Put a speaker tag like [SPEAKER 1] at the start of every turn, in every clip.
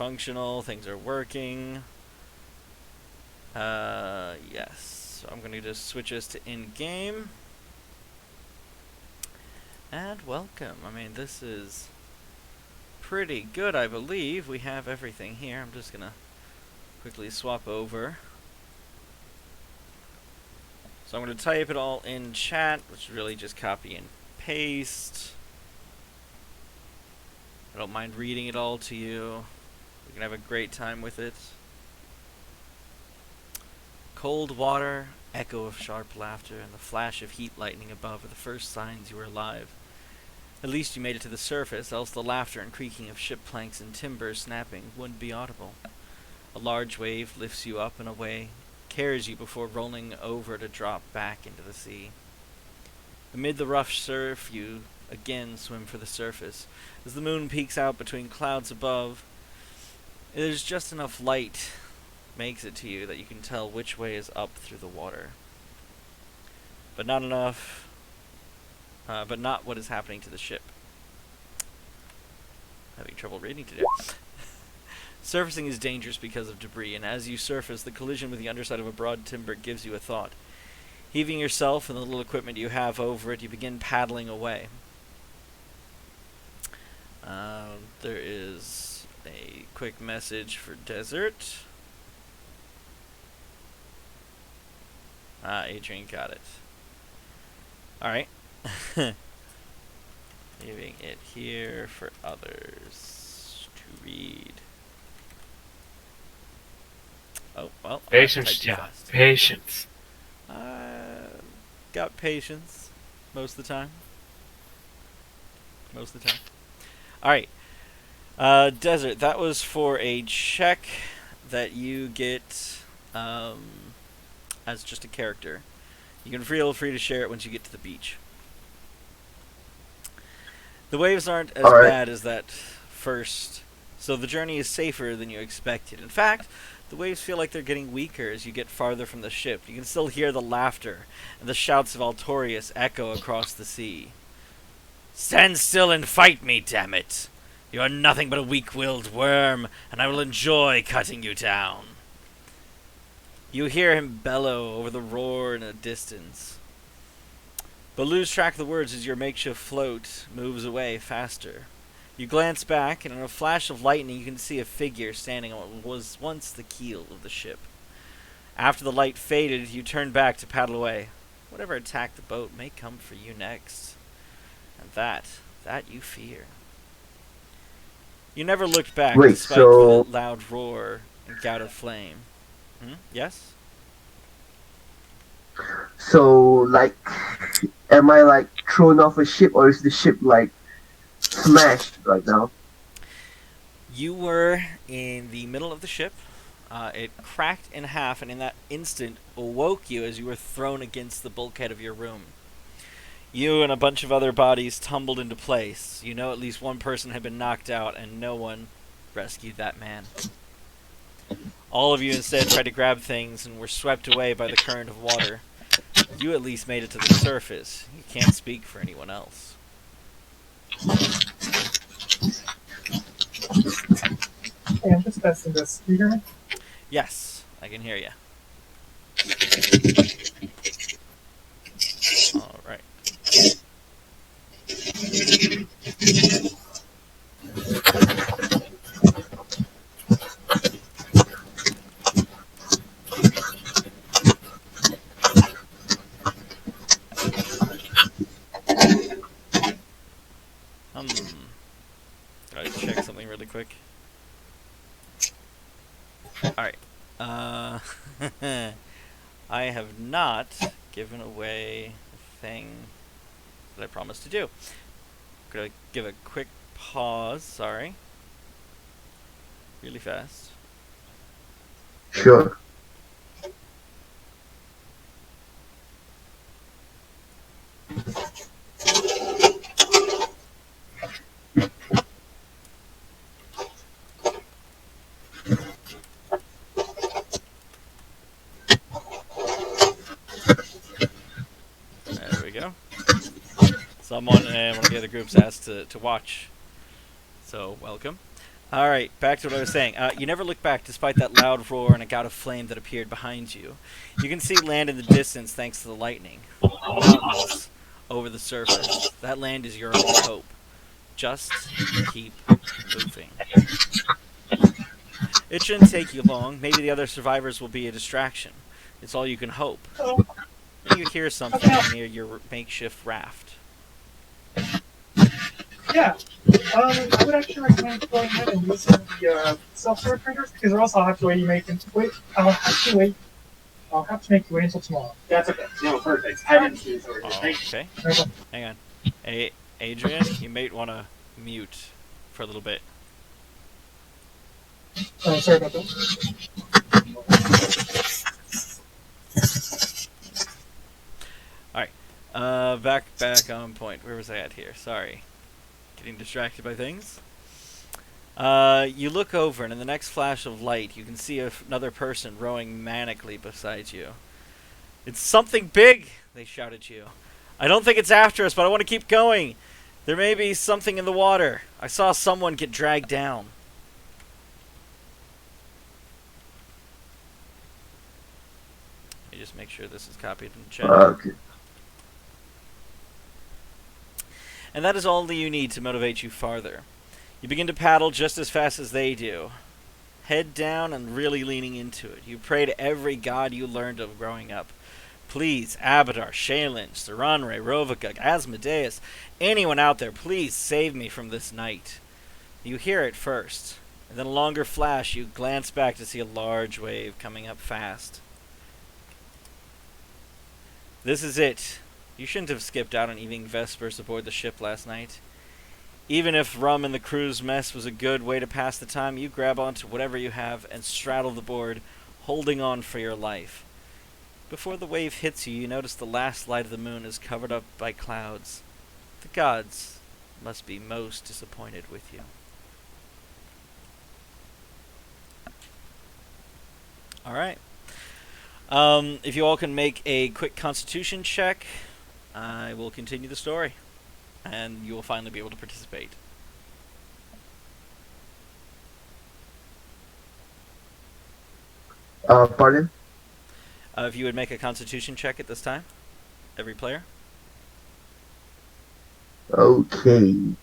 [SPEAKER 1] functional. Things are working. Yes. So I'm going to just switch us to in-game. And welcome. I mean, this is pretty good, I believe. We have everything here. I'm just going to quickly swap over. So I'm going to type it all in chat, which is really just copy and paste. I don't mind reading it all to you. We can have a great time with it. Cold water, echo of sharp laughter, and the flash of heat lightning above are the first signs you are alive. At least you made it to the surface, else the laughter and creaking of ship planks and timber snapping wouldn't be audible. A large wave lifts you up and away, carries you before rolling over to drop back into the sea. Amid the rough surf, you again swim for the surface. As the moon peeks out between clouds above, there's just enough light makes it to you that you can tell which way is up through the water. But not enough, but not what is happening to the ship. Having trouble reading today. Surfacing is dangerous because of debris, and as you surface, the collision with the underside of a broad timber gives you a thought. Heaving yourself and the little equipment you have over it, you begin paddling away. There is a quick message for Desert. Adrian got it. Alright. Leaving it here for others to read. Oh, well.
[SPEAKER 2] Patience, yeah. Patience.
[SPEAKER 1] Got patience. Most of the time. Most of the time. Alright. Desert, that was for a check that you get as just a character. You can feel free to share it once you get to the beach. The waves aren't as bad as that first, so the journey is safer than you expected. In fact, the waves feel like they're getting weaker as you get farther from the ship. You can still hear the laughter and the shouts of Altorius echo across the sea. "Stand still and fight me, damn it! You are nothing but a weak-willed worm, and I will enjoy cutting you down." You hear him bellow over the roar in the distance, but lose track of the words as your makeshift float moves away faster. You glance back, and in a flash of lightning you can see a figure standing on what was once the keel of the ship. After the light faded, you turn back to paddle away. Whatever attacked the boat may come for you next. And that you fear. You never looked back despite the loud roar and gout of flame. Yes?
[SPEAKER 3] So, like, am I, like, thrown off a ship, or is the ship, like, smashed right now?
[SPEAKER 1] You were in the middle of the ship. It cracked in half, and in that instant awoke you as you were thrown against the bulkhead of your room. You and a bunch of other bodies tumbled into place. You know at least one person had been knocked out, and no one rescued that man. All of you instead tried to grab things and were swept away by the current of water. You at least made it to the surface. You can't speak for anyone else.
[SPEAKER 4] Hey, I'm just testing this. Can you hear me?
[SPEAKER 1] Yes, I can hear you. All right. Gotta check something really quick. Alright. I have not given away the thing that I promised to do. I'm gonna give a quick pause, sorry. Really fast.
[SPEAKER 3] Sure.
[SPEAKER 1] There we go. Someone in one of the other groups asked to watch. So, welcome. Alright, back to what I was saying. You never look back despite that loud roar and a gout of flame that appeared behind you. You can see land in the distance thanks to the lightning. Mountains over the surface. That land is your only hope. Just keep moving. It shouldn't take you long. Maybe the other survivors will be a distraction. It's all you can hope.
[SPEAKER 4] Oh,
[SPEAKER 1] Then you hear something near your makeshift raft.
[SPEAKER 4] yeah. I would actually recommend going ahead and using the self-storage printers because or else I'll have to wait. I'll have to make you wait until tomorrow.
[SPEAKER 5] That's okay. No, perfect. I didn't see this over here. Thank you.
[SPEAKER 1] Okay. Hang on. Hey, Adrian, you might want to mute for a little bit.
[SPEAKER 4] Oh, sorry about that.
[SPEAKER 1] Back on point. Where was I at here? Sorry. Getting distracted by things. You look over, and in the next flash of light, you can see another person rowing manically beside you. It's something big! They shout at you. I don't think it's after us, but I want to keep going. There may be something in the water. I saw someone get dragged down. Let me just make sure this is copied in chat.
[SPEAKER 3] Okay.
[SPEAKER 1] And that is all that you need to motivate you farther. You begin to paddle just as fast as they do. Head down and really leaning into it. You pray to every god you learned of growing up. Please, Abadar, Shaylin, Saranre, Rovagug, Asmodeus, anyone out there, please save me from this night. You hear it first, and then a longer flash, you glance back to see a large wave coming up fast. This is it. You shouldn't have skipped out on evening vespers aboard the ship last night. Even if rum in the crew's mess was a good way to pass the time, you grab onto whatever you have and straddle the board, holding on for your life. Before the wave hits you, you notice the last light of the moon is covered up by clouds. The gods must be most disappointed with you. Alright. If you all can make a quick constitution check, I will continue the story, and you will finally be able to participate.
[SPEAKER 3] Pardon?
[SPEAKER 1] If you would make a constitution check at this time, every player.
[SPEAKER 3] Okay.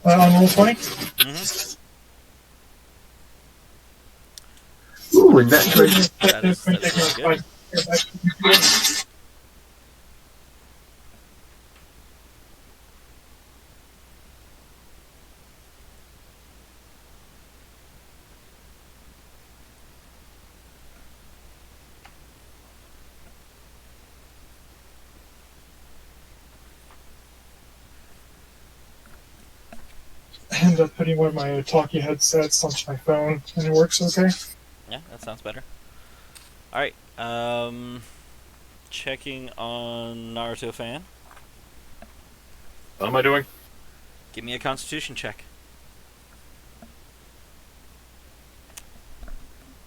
[SPEAKER 4] On roll 20?
[SPEAKER 1] Mm-hmm.
[SPEAKER 3] Ooh, and that's right.
[SPEAKER 1] That is really good.
[SPEAKER 4] I ended up putting one of my talkie headsets onto my phone, and it works okay.
[SPEAKER 1] Yeah, that sounds better. Alright, checking on Naruto fan.
[SPEAKER 2] What am I doing?
[SPEAKER 1] Give me a constitution check.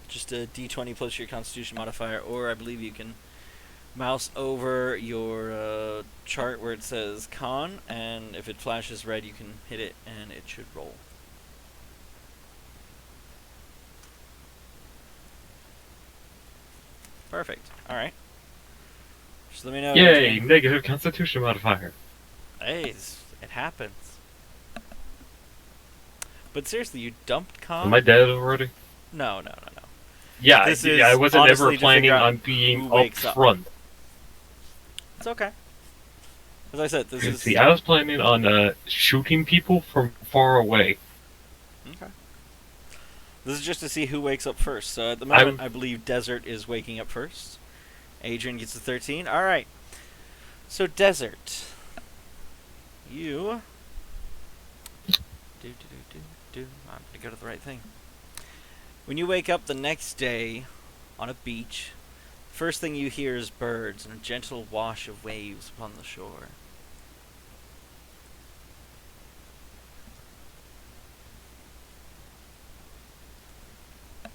[SPEAKER 1] Just a d20 plus your constitution modifier, or I believe you can mouse over your chart where it says con, and if it flashes red you can hit it and it should roll. Perfect. Alright. Just let me know.
[SPEAKER 2] Yay! Negative constitution modifier.
[SPEAKER 1] Hey, it happens. But seriously, you dumped con?
[SPEAKER 2] Am I dead already?
[SPEAKER 1] No.
[SPEAKER 2] Yeah,
[SPEAKER 1] This is
[SPEAKER 2] I wasn't
[SPEAKER 1] honestly
[SPEAKER 2] ever
[SPEAKER 1] to
[SPEAKER 2] planning
[SPEAKER 1] figure out
[SPEAKER 2] on being
[SPEAKER 1] who
[SPEAKER 2] up
[SPEAKER 1] wakes up.
[SPEAKER 2] front.
[SPEAKER 1] It's okay. As I said, this is...
[SPEAKER 2] See, I was planning on shooting people from far away.
[SPEAKER 1] Okay. This is just to see who wakes up first. So at the moment, I believe Desert is waking up first. Adrian gets a 13. Alright. So Desert. You... I'm gonna go to the right thing. When you wake up the next day on a beach, first thing you hear is birds and a gentle wash of waves upon the shore.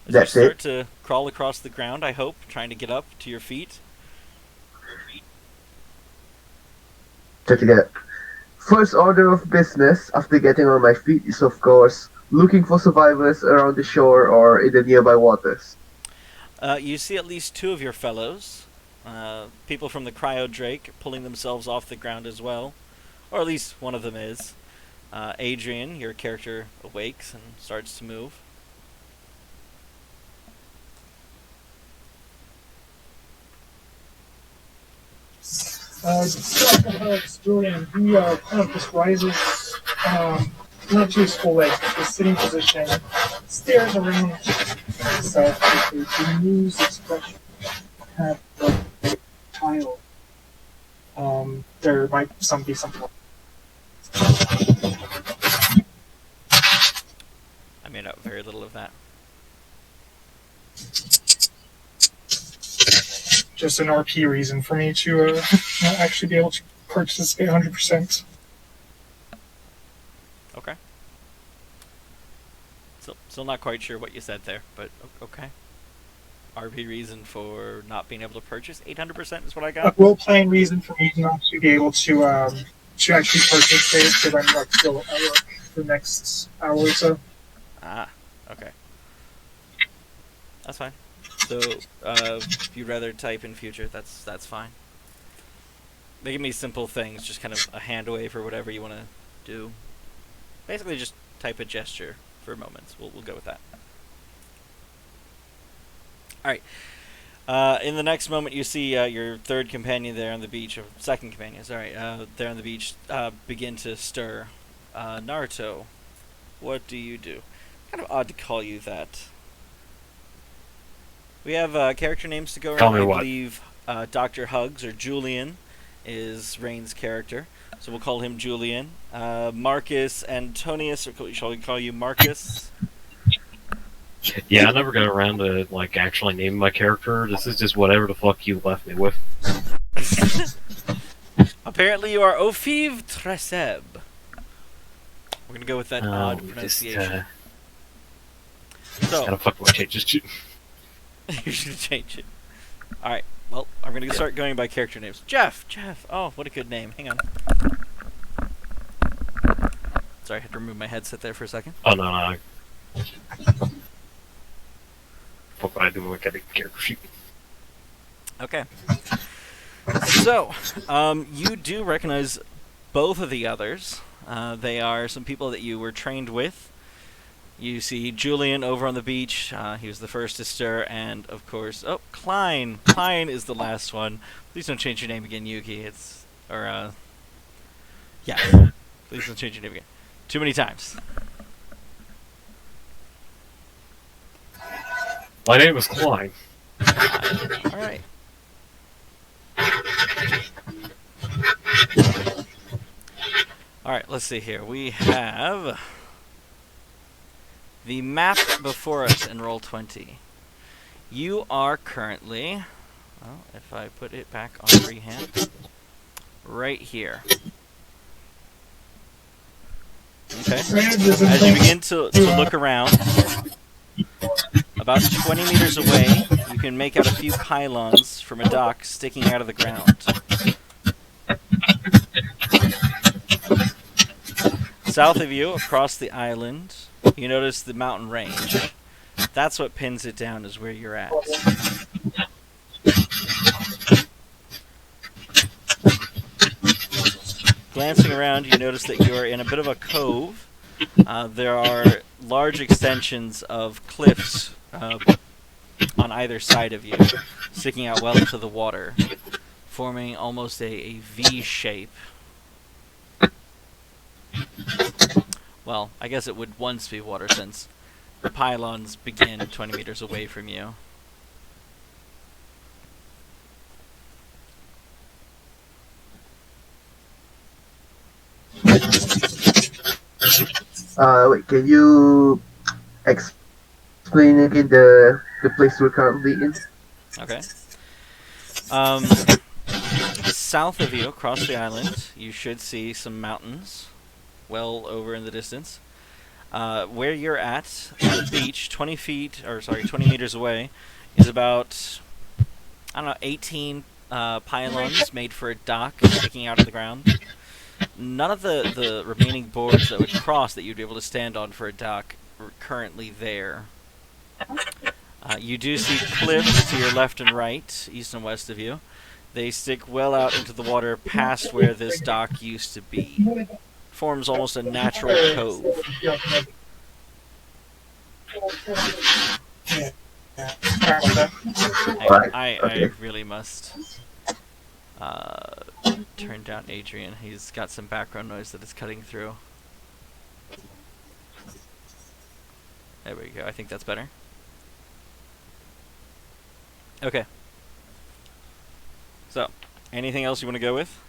[SPEAKER 1] As
[SPEAKER 3] That's
[SPEAKER 1] you start
[SPEAKER 3] it?
[SPEAKER 1] to crawl across the ground, I hope, trying to get up to your feet.
[SPEAKER 3] Check it out. First order of business after getting on my feet is, of course, looking for survivors around the shore or in the nearby waters.
[SPEAKER 1] You see at least 2 of your fellows, people from the Cryo Drake, pulling themselves off the ground as well, or at least one of them is. Adrian, your character, awakes and starts to move.
[SPEAKER 4] Julian, he kind of just rises, not to his full legs, but his sitting position, stares around himself with a bemused expression. Kind of like a child. There might be something.
[SPEAKER 1] I made out very little of that.
[SPEAKER 4] Just an RP reason for me to not actually be able to purchase 100%.
[SPEAKER 1] Okay. Still not quite sure what you said there, but okay. RP reason for not being able to purchase 800% is what I
[SPEAKER 4] A
[SPEAKER 1] got.
[SPEAKER 4] role-playing reason for me not to be able to actually purchase it because I'm like still at work for the next hour or so.
[SPEAKER 1] Ah, okay. That's fine. So, if you'd rather type in future, that's fine. They give me simple things, just kind of a hand wave or whatever you want to do. Basically, just type a gesture for moments. We'll go with that. All right. In the next moment, you see your third companion there on the beach, or second companion, sorry, there on the beach, begin to stir. Naruto, what do you do? Kind of odd to call you that. We have character names to go
[SPEAKER 2] Tell
[SPEAKER 1] around.
[SPEAKER 2] me
[SPEAKER 1] I
[SPEAKER 2] what.
[SPEAKER 1] believe Dr. Hugs, or Julian, is Rain's character. So we'll call him Julian. Marcus Antonius, or shall we call you Marcus?
[SPEAKER 2] Yeah, I never got around to like actually naming my character. This is just whatever the fuck you left me with.
[SPEAKER 1] Apparently you are Ophiv Treseb. We're going to go with that odd pronunciation. So,
[SPEAKER 2] How the fuck do I change this shit?
[SPEAKER 1] you should change it. Alright, well, I'm going to start going by character names. Jeff! Oh, what a good name. Hang on. Sorry, I had to remove my headset there for a second.
[SPEAKER 2] Oh no. What would I do with a character sheet?
[SPEAKER 1] Okay. So, you do recognize both of the others. They are some people that you were trained with. You see Julian over on the beach. He was the first to stir, and of course, Klein. Klein is the last one. Please don't change your name again, Yuki. Yeah. Please don't change your name again. Too many times.
[SPEAKER 2] My name is Klein.
[SPEAKER 1] All right. All right. Let's see here. We have the map before us in Roll20. You are currently, well, if I put it back on freehand, right here. Okay. As you begin to look around, about 20 meters away, you can make out a few pylons from a dock sticking out of the ground. South of you, across the island, you notice the mountain range. That's what pins it down, is where you're at. Glancing around, you notice that you're in a bit of a cove. There are large extensions of cliffs on either side of you, sticking out well into the water, forming almost a V shape. Well, I guess it would once be water, since the pylons begin 20 meters away from you.
[SPEAKER 3] Wait, can you explain again the place we're currently in?
[SPEAKER 1] Okay. South of you, across the island, you should see some mountains, well over in the distance. Where you're at, on the beach, 20 meters away, is about, 18 pylons made for a dock sticking out of the ground. None of the remaining boards that would cross that you'd be able to stand on for a dock are currently there. You do see cliffs to your left and right, east and west of you. They stick well out into the water past where this dock used to be. Forms almost a natural cove. I really must turn down Adrian. He's got some background noise that is cutting through. There we go. I think that's better. Okay. So, anything else you want to go with?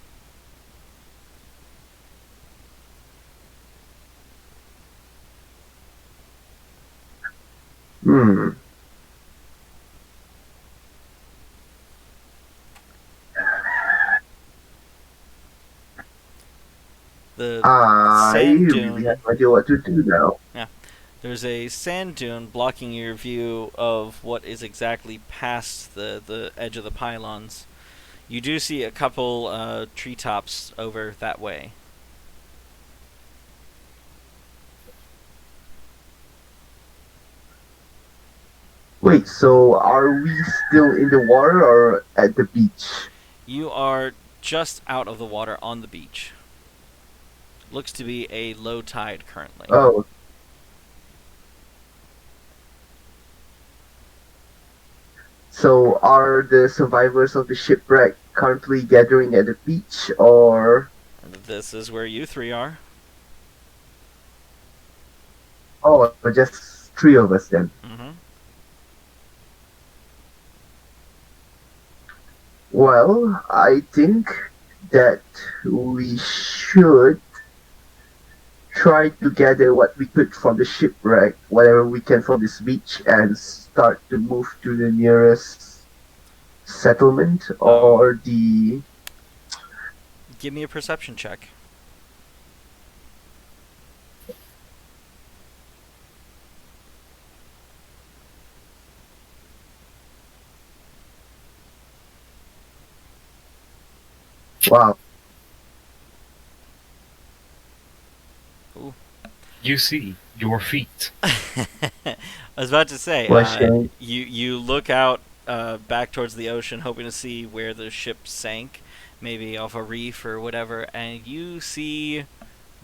[SPEAKER 1] The sand dune.
[SPEAKER 3] Really have no idea what to do now.
[SPEAKER 1] Yeah. There's a sand dune blocking your view of what is exactly past the edge of the pylons. You do see a couple treetops over that way.
[SPEAKER 3] Wait, so are we still in the water or at the beach?
[SPEAKER 1] You are just out of the water on the beach. Looks to be a low tide currently.
[SPEAKER 3] Oh. So are the survivors of the shipwreck currently gathering at the beach, or...?
[SPEAKER 1] This is where you three are.
[SPEAKER 3] Oh, just 3 of us then.
[SPEAKER 1] Mm-hmm.
[SPEAKER 3] Well, I think that we should try to gather what we could from the shipwreck, whatever we can from this beach, and start to move to the nearest settlement or the...
[SPEAKER 1] Give me a perception check.
[SPEAKER 3] Wow.
[SPEAKER 1] Ooh.
[SPEAKER 2] You see your feet.
[SPEAKER 1] I was about to say, you look out back towards the ocean, hoping to see where the ship sank, maybe off a reef or whatever, and you see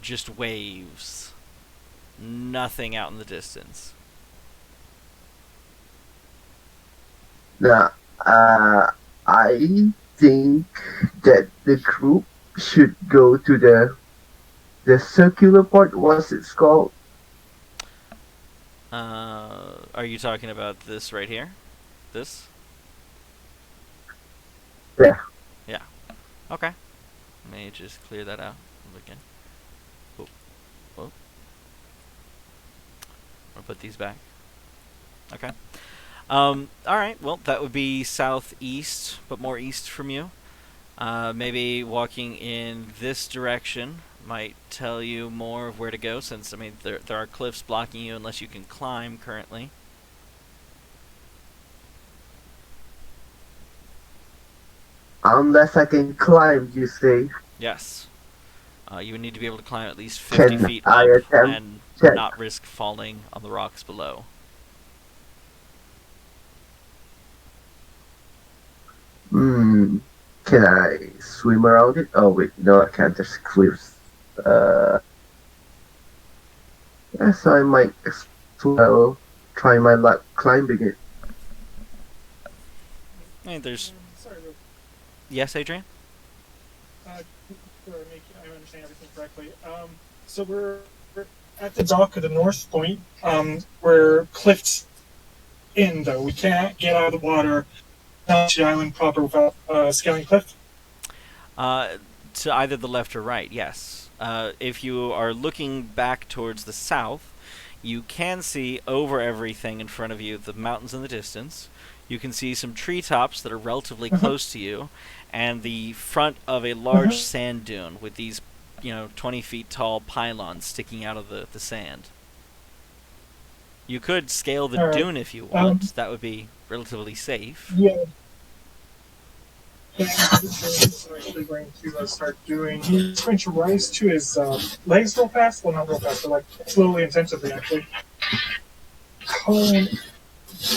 [SPEAKER 1] just waves. Nothing out in the distance.
[SPEAKER 3] Now, I think that the group should go to the circular part. What's it called?
[SPEAKER 1] Are you talking about this right here? This?
[SPEAKER 3] Yeah.
[SPEAKER 1] Yeah. Okay. Let me just clear that out again. Whoa. Whoa. I'll put these back. Okay. Alright, well, that would be southeast, but more east from you. Maybe walking in this direction might tell you more of where to go, since, I mean, there are cliffs blocking you unless you can climb currently.
[SPEAKER 3] Unless I can climb, you say?
[SPEAKER 1] Yes. You would need to be able to climb at least 50 feet up and not risk falling on the rocks below.
[SPEAKER 3] Can I swim around it? Oh wait, no I can't, there's cliffs. Yes, I might as well try my luck climbing it.
[SPEAKER 1] I mean, there's...
[SPEAKER 4] Sorry,
[SPEAKER 1] Yes, Adrian?
[SPEAKER 4] for making I understand everything correctly. So we're at the dock of the North Point. We're cliffed in, though. We can't get out of the water down to the island proper without scaling cliff.
[SPEAKER 1] To either the left or right, yes. If you are looking back towards the south, you can see over everything in front of you the mountains in the distance. You can see some treetops that are relatively close to you, and the front of a large sand dune with these, 20 feet tall pylons sticking out of the sand. You could scale the dune if you want. That would be relatively safe.
[SPEAKER 4] Yeah. He's actually going to start doing. He's going to rise to his legs real fast. Well, not real fast, but like slowly and tentatively, actually. Calling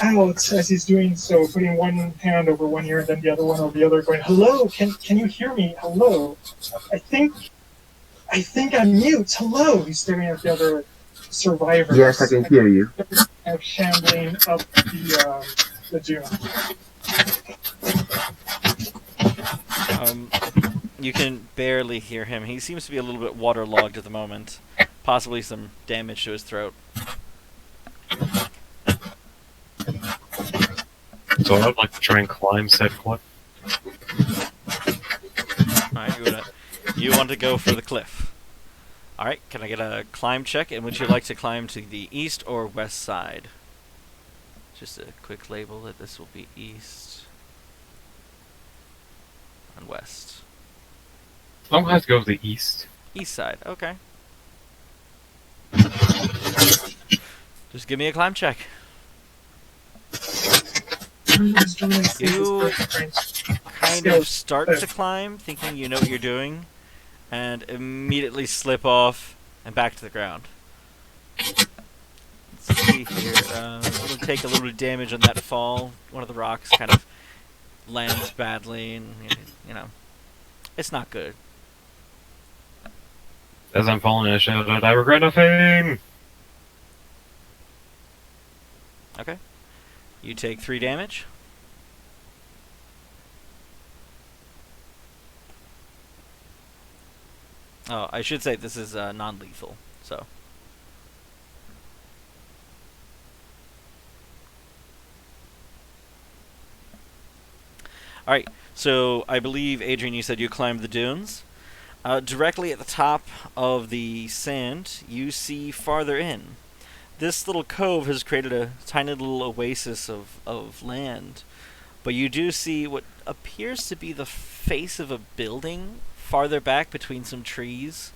[SPEAKER 4] out as he's doing so, putting one hand over one ear and then the other one over the other, going, "Hello, can you hear me? Hello, I think I'm mute. Hello." He's staring at the other survivors.
[SPEAKER 3] Yes, I can hear you.
[SPEAKER 4] Kind of shambling up the dune.
[SPEAKER 1] You can barely hear him. He seems to be a little bit waterlogged at the moment. Possibly some damage to his throat.
[SPEAKER 2] So I'd like to try and climb said cliff.
[SPEAKER 1] Alright, you want to go for the cliff. Alright, can I get a climb check? And would you like to climb to the east or west side? Just a quick label that this will be east and west.
[SPEAKER 2] I'm gonna have to go to the east.
[SPEAKER 1] East side, okay. Just give me a climb check. You kind of start to climb, thinking you know what you're doing, and immediately slip off and back to the ground. Let's see here. We'll take a little bit of damage on that fall. One of the rocks kind of lands badly, and you know, it's not good.
[SPEAKER 2] As I'm falling, I shout out, "I regret nothing!"
[SPEAKER 1] Okay. You take 3 damage. Oh, I should say this is non-lethal, so. Alright, so I believe, Adrian, you said you climbed the dunes. Directly at the top of the sand, you see farther in. This little cove has created a tiny little oasis of land, but you do see what appears to be the face of a building farther back between some trees.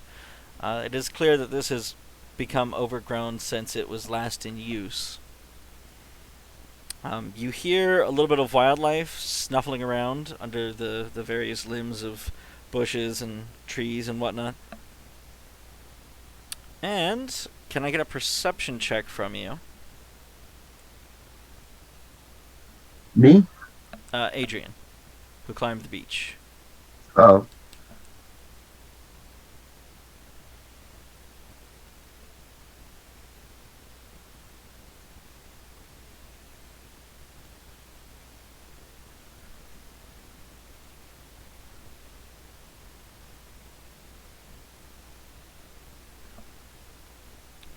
[SPEAKER 1] It is clear that this has become overgrown since it was last in use. You hear a little bit of wildlife snuffling around under the various limbs of bushes and trees and whatnot. And can I get a perception check from you?
[SPEAKER 3] Me?
[SPEAKER 1] Adrian, who climbed the beach.
[SPEAKER 3] Oh.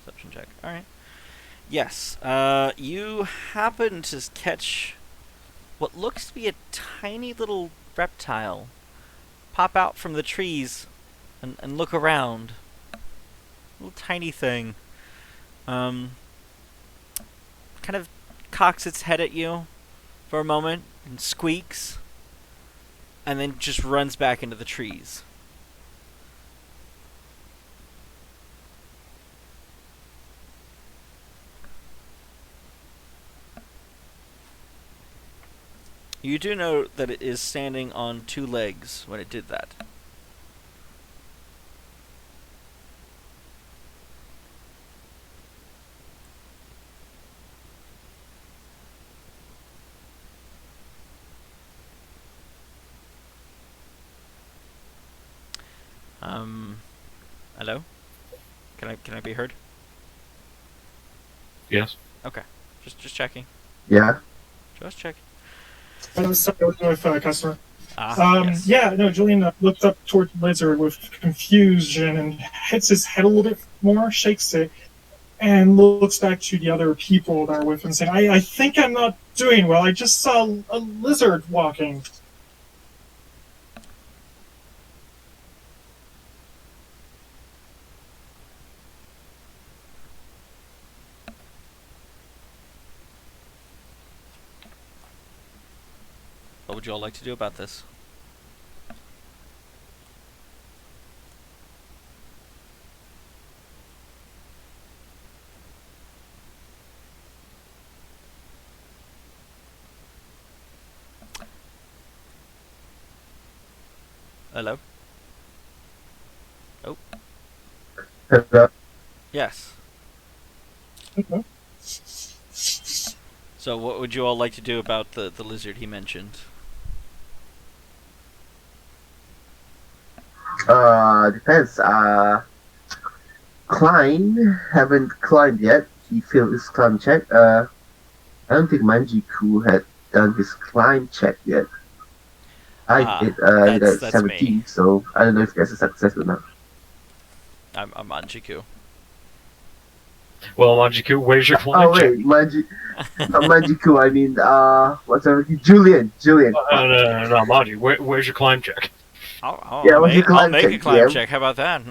[SPEAKER 1] Perception check. Alright. Yes. You happen to catch what looks to be a tiny little reptile pop out from the trees and look around. Little tiny thing. Kind of cocks its head at you for a moment and squeaks, and then just runs back into the trees. You do know that it is standing on 2 legs when it did that. Hello? Can I be heard?
[SPEAKER 2] Yes.
[SPEAKER 1] Okay. Just checking.
[SPEAKER 3] Yeah.
[SPEAKER 1] Just checking.
[SPEAKER 4] I'm sorry, I was with a customer.
[SPEAKER 1] Yes.
[SPEAKER 4] Yeah, no, Julian looked up toward the lizard with confusion and hits his head a little bit more, shakes it, and looks back to the other people that are with him, saying, I think I'm not doing well. I just saw a lizard walking.
[SPEAKER 1] What would you all like to do about this? Hello? Oh,
[SPEAKER 3] Hello?
[SPEAKER 1] yes.
[SPEAKER 4] Okay.
[SPEAKER 1] So what would you all like to do about the lizard he mentioned?
[SPEAKER 3] Depends. Klein haven't climbed yet. He failed his climb check. I don't think Manjiku had done his climb check yet. I
[SPEAKER 1] Ah,
[SPEAKER 3] did. He got
[SPEAKER 1] that's me.
[SPEAKER 3] 17, so I don't know if that's a success or not.
[SPEAKER 1] I'm Anjiku.
[SPEAKER 2] Well, Majiku, where's your
[SPEAKER 3] Oh
[SPEAKER 2] climb check?
[SPEAKER 3] wait, Manjiku. I mean, what's her name? Julian. Julian.
[SPEAKER 2] No, Maji, where's your climb check?
[SPEAKER 3] Yeah, what's your
[SPEAKER 1] I'll
[SPEAKER 3] climb
[SPEAKER 1] make a
[SPEAKER 3] check,
[SPEAKER 1] climb
[SPEAKER 3] DM?
[SPEAKER 1] check. How about that?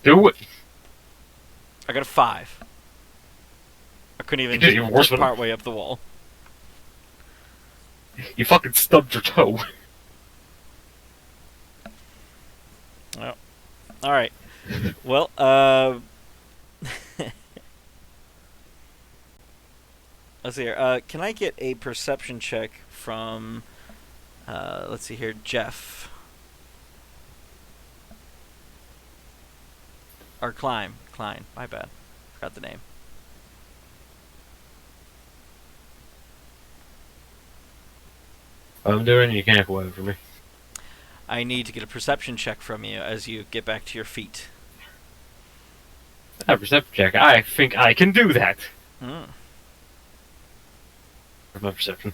[SPEAKER 2] Do it.
[SPEAKER 1] I got a 5. I couldn't even
[SPEAKER 2] You did even worse
[SPEAKER 1] get
[SPEAKER 2] than
[SPEAKER 1] part way up the wall.
[SPEAKER 2] You fucking stubbed your toe.
[SPEAKER 1] All right. Well, let's see here. Can I get a perception check from, let's see here, Jeff? Or Klein. My bad. Forgot the name.
[SPEAKER 2] I'm doing. You can't go over me.
[SPEAKER 1] I need to get a perception check from you as you get back to your feet.
[SPEAKER 2] A perception check. I think I can do that.
[SPEAKER 1] Hmm.
[SPEAKER 2] Where's my perception?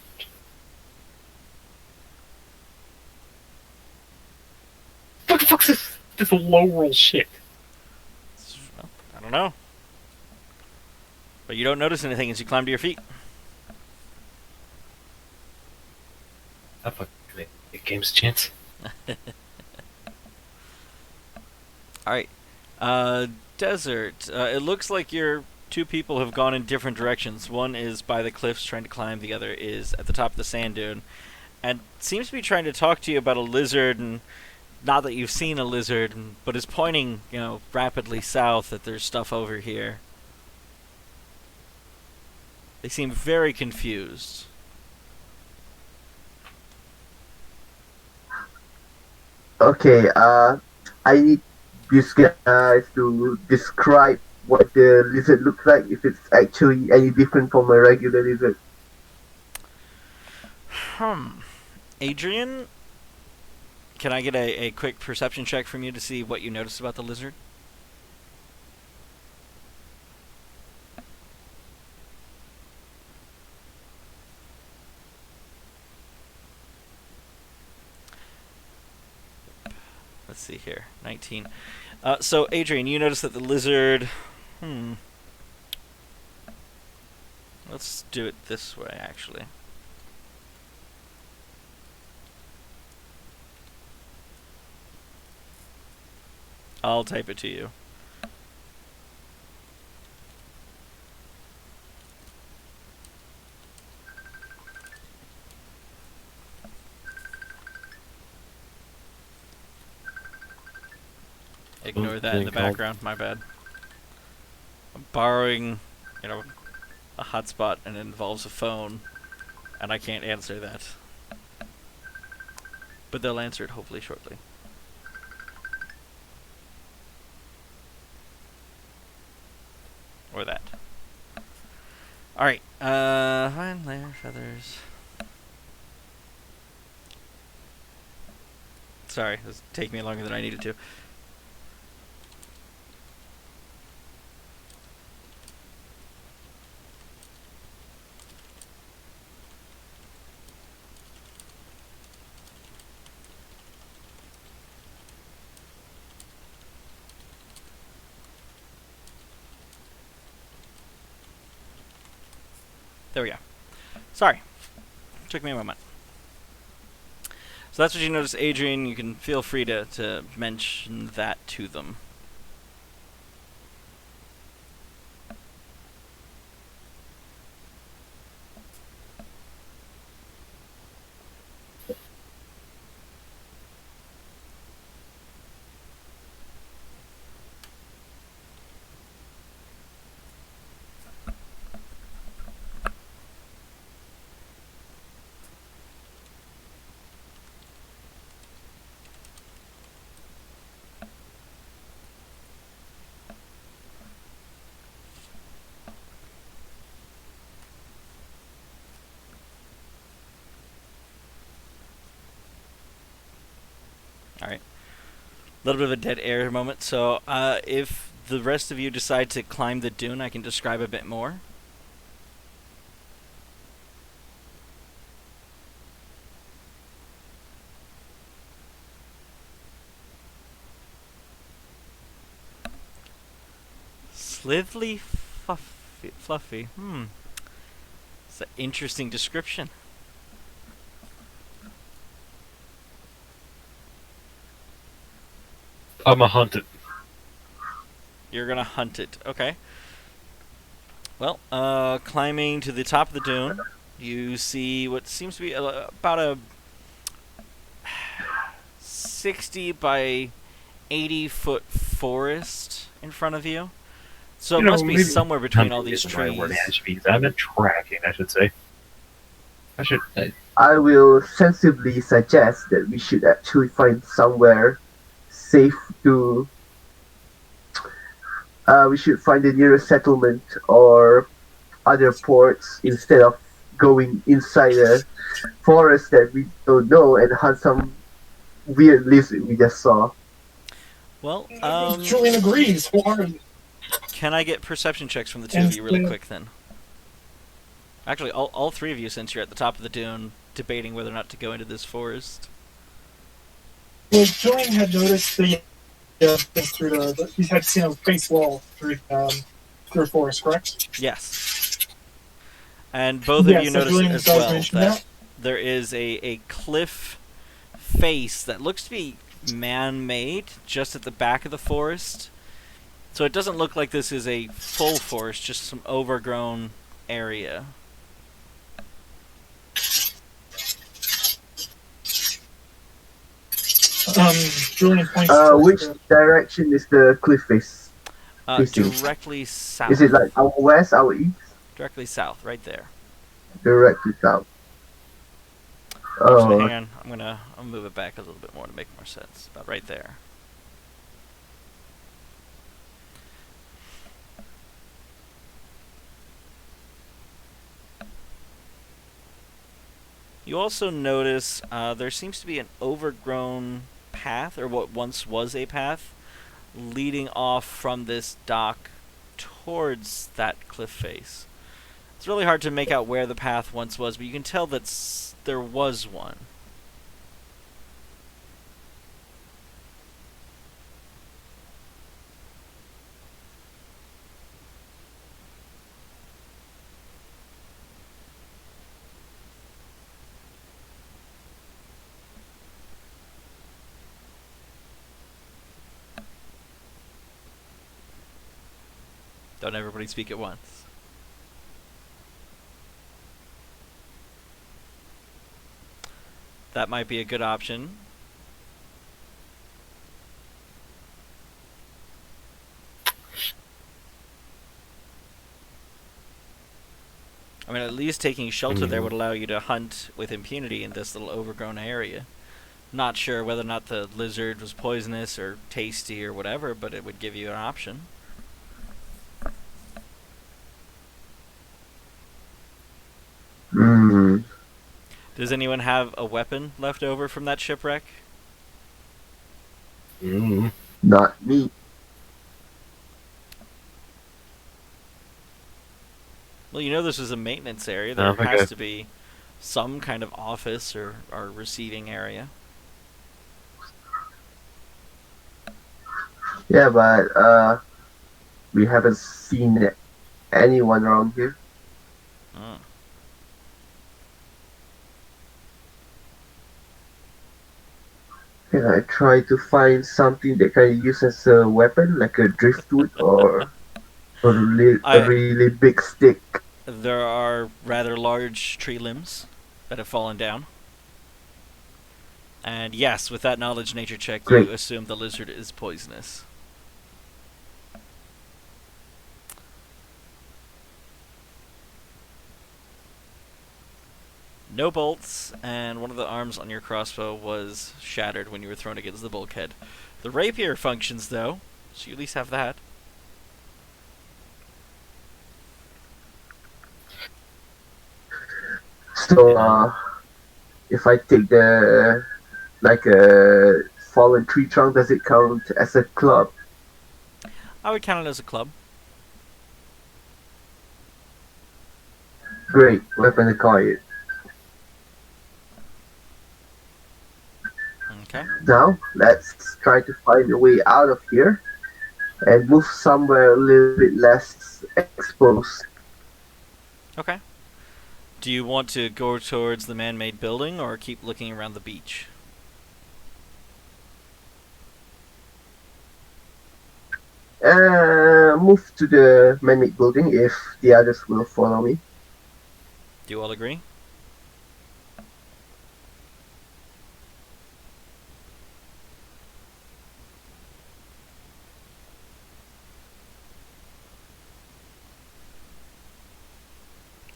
[SPEAKER 2] What the fuck's this? This low roll shit.
[SPEAKER 1] Well, I don't know. But you don't notice anything as you climb to your feet.
[SPEAKER 2] I fucking it game's a chance.
[SPEAKER 1] Alright. Desert. It looks like your two people have gone in different directions. One is by the cliffs trying to climb, the other is at the top of the sand dune. And seems to be trying to talk to you about a lizard, and not that you've seen a lizard, but is pointing, rapidly south that there's stuff over here. They seem very confused.
[SPEAKER 3] Okay. I need you guys to describe what the lizard looks like. If it's actually any different from a regular lizard.
[SPEAKER 1] Adrian, can I get a quick perception check from you to see what you noticed about the lizard? Let's see here. 19. So, Adrian, you notice that the lizard... Let's do it this way, actually. I'll type it to you. Ignore that in the background, my bad. I'm borrowing, a hotspot, and it involves a phone, and I can't answer that. But they'll answer it hopefully shortly. Or that. Alright, fine, layer, feathers. Sorry, this is taking me longer than I needed to. There we go. Sorry. Took me a moment. So that's what you notice, Adrian. You can feel free to mention that to them. Alright. A little bit of a dead air moment. So, if the rest of you decide to climb the dune, I can describe a bit more. Slithly fluffy. It's an interesting description.
[SPEAKER 2] I'm a hunted.
[SPEAKER 1] You're gonna hunt it. Okay. Well, climbing to the top of the dune, you see what seems to be about a 60 by 80-foot forest in front of you. So it must be somewhere between all these trees.
[SPEAKER 2] I meant tracking, I should say.
[SPEAKER 3] I will sensibly suggest that we should actually find somewhere safe to. We should find the nearest settlement or other ports instead of going inside a forest that we don't know and hunt some weird lizard we just saw.
[SPEAKER 1] Well,
[SPEAKER 4] Julian agrees wholeheartedly.
[SPEAKER 1] Can I get perception checks from the two of you really quick then? Actually, all three of you, since you're at the top of the dune, debating whether or not to go into this forest.
[SPEAKER 4] Well, Julian had noticed the through he had seen a face wall through the forest, correct?
[SPEAKER 1] Yes. And both of you
[SPEAKER 4] so
[SPEAKER 1] notice
[SPEAKER 4] Julian
[SPEAKER 1] as well
[SPEAKER 4] that
[SPEAKER 1] there is a cliff face that looks to be man-made just at the back of the forest. So it doesn't look like this is a full forest, just some overgrown area.
[SPEAKER 4] Julian points
[SPEAKER 3] Which direction is the cliff face?
[SPEAKER 1] Directly south.
[SPEAKER 3] Is it like our west, our east?
[SPEAKER 1] Directly south, right there.
[SPEAKER 3] Directly south.
[SPEAKER 1] Actually, hang on. I'll move it back a little bit more to make more sense. About right there. You also notice there seems to be an overgrown path, or what once was a path, leading off from this dock towards that cliff face. It's really hard to make out where the path once was, but you can tell that there was one. Don't everybody speak at once. That might be a good option. I mean, at least taking shelter there would allow you to hunt with impunity in this little overgrown area. Not sure whether or not the lizard was poisonous or tasty or whatever, but it would give you an option. Does anyone have a weapon left over from that shipwreck?
[SPEAKER 3] Not me.
[SPEAKER 1] Well, you know this is a maintenance area. There has to be some kind of office or receiving area.
[SPEAKER 3] Yeah, but we haven't seen anyone around here. Can I try to find something that can use as a weapon, like a driftwood or a really big stick?
[SPEAKER 1] There are rather large tree limbs that have fallen down. And yes, with that knowledge nature check, you assume the lizard is poisonous. No bolts, and one of the arms on your crossbow was shattered when you were thrown against the bulkhead. The rapier functions, though, so you at least have that.
[SPEAKER 3] So, if I take the, like a fallen tree trunk, does it count as a club?
[SPEAKER 1] I would count it as a club.
[SPEAKER 3] Great, weapon acquired.
[SPEAKER 1] Okay.
[SPEAKER 3] Now, let's try to find a way out of here and move somewhere a little bit less exposed.
[SPEAKER 1] Okay. Do you want to go towards the man-made building or keep looking around the beach?
[SPEAKER 3] Move to the man-made building if the others will follow me.
[SPEAKER 1] Do you all agree?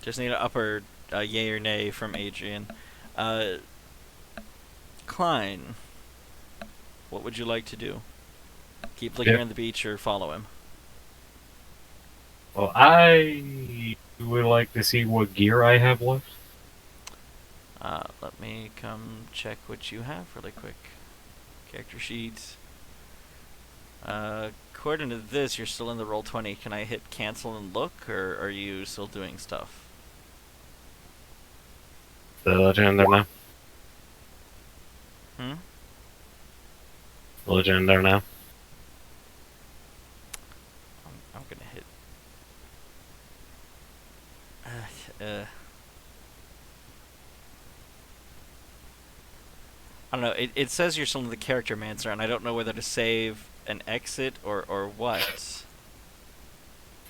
[SPEAKER 1] Just need an upper yay or nay from Adrian. Klein, what would you like to do? Keep looking around the beach or follow him?
[SPEAKER 2] Well, I would like to see what gear I have left.
[SPEAKER 1] Let me come check what you have really quick. Character sheet. According to this, you're still in the Roll20. Can I hit cancel and look, or are you still doing stuff?
[SPEAKER 2] The legend there now.
[SPEAKER 1] Hmm?
[SPEAKER 2] The legend there now.
[SPEAKER 1] I'm gonna hit. I don't know. It says you're still in the character mancer, and I don't know whether to save an exit or what.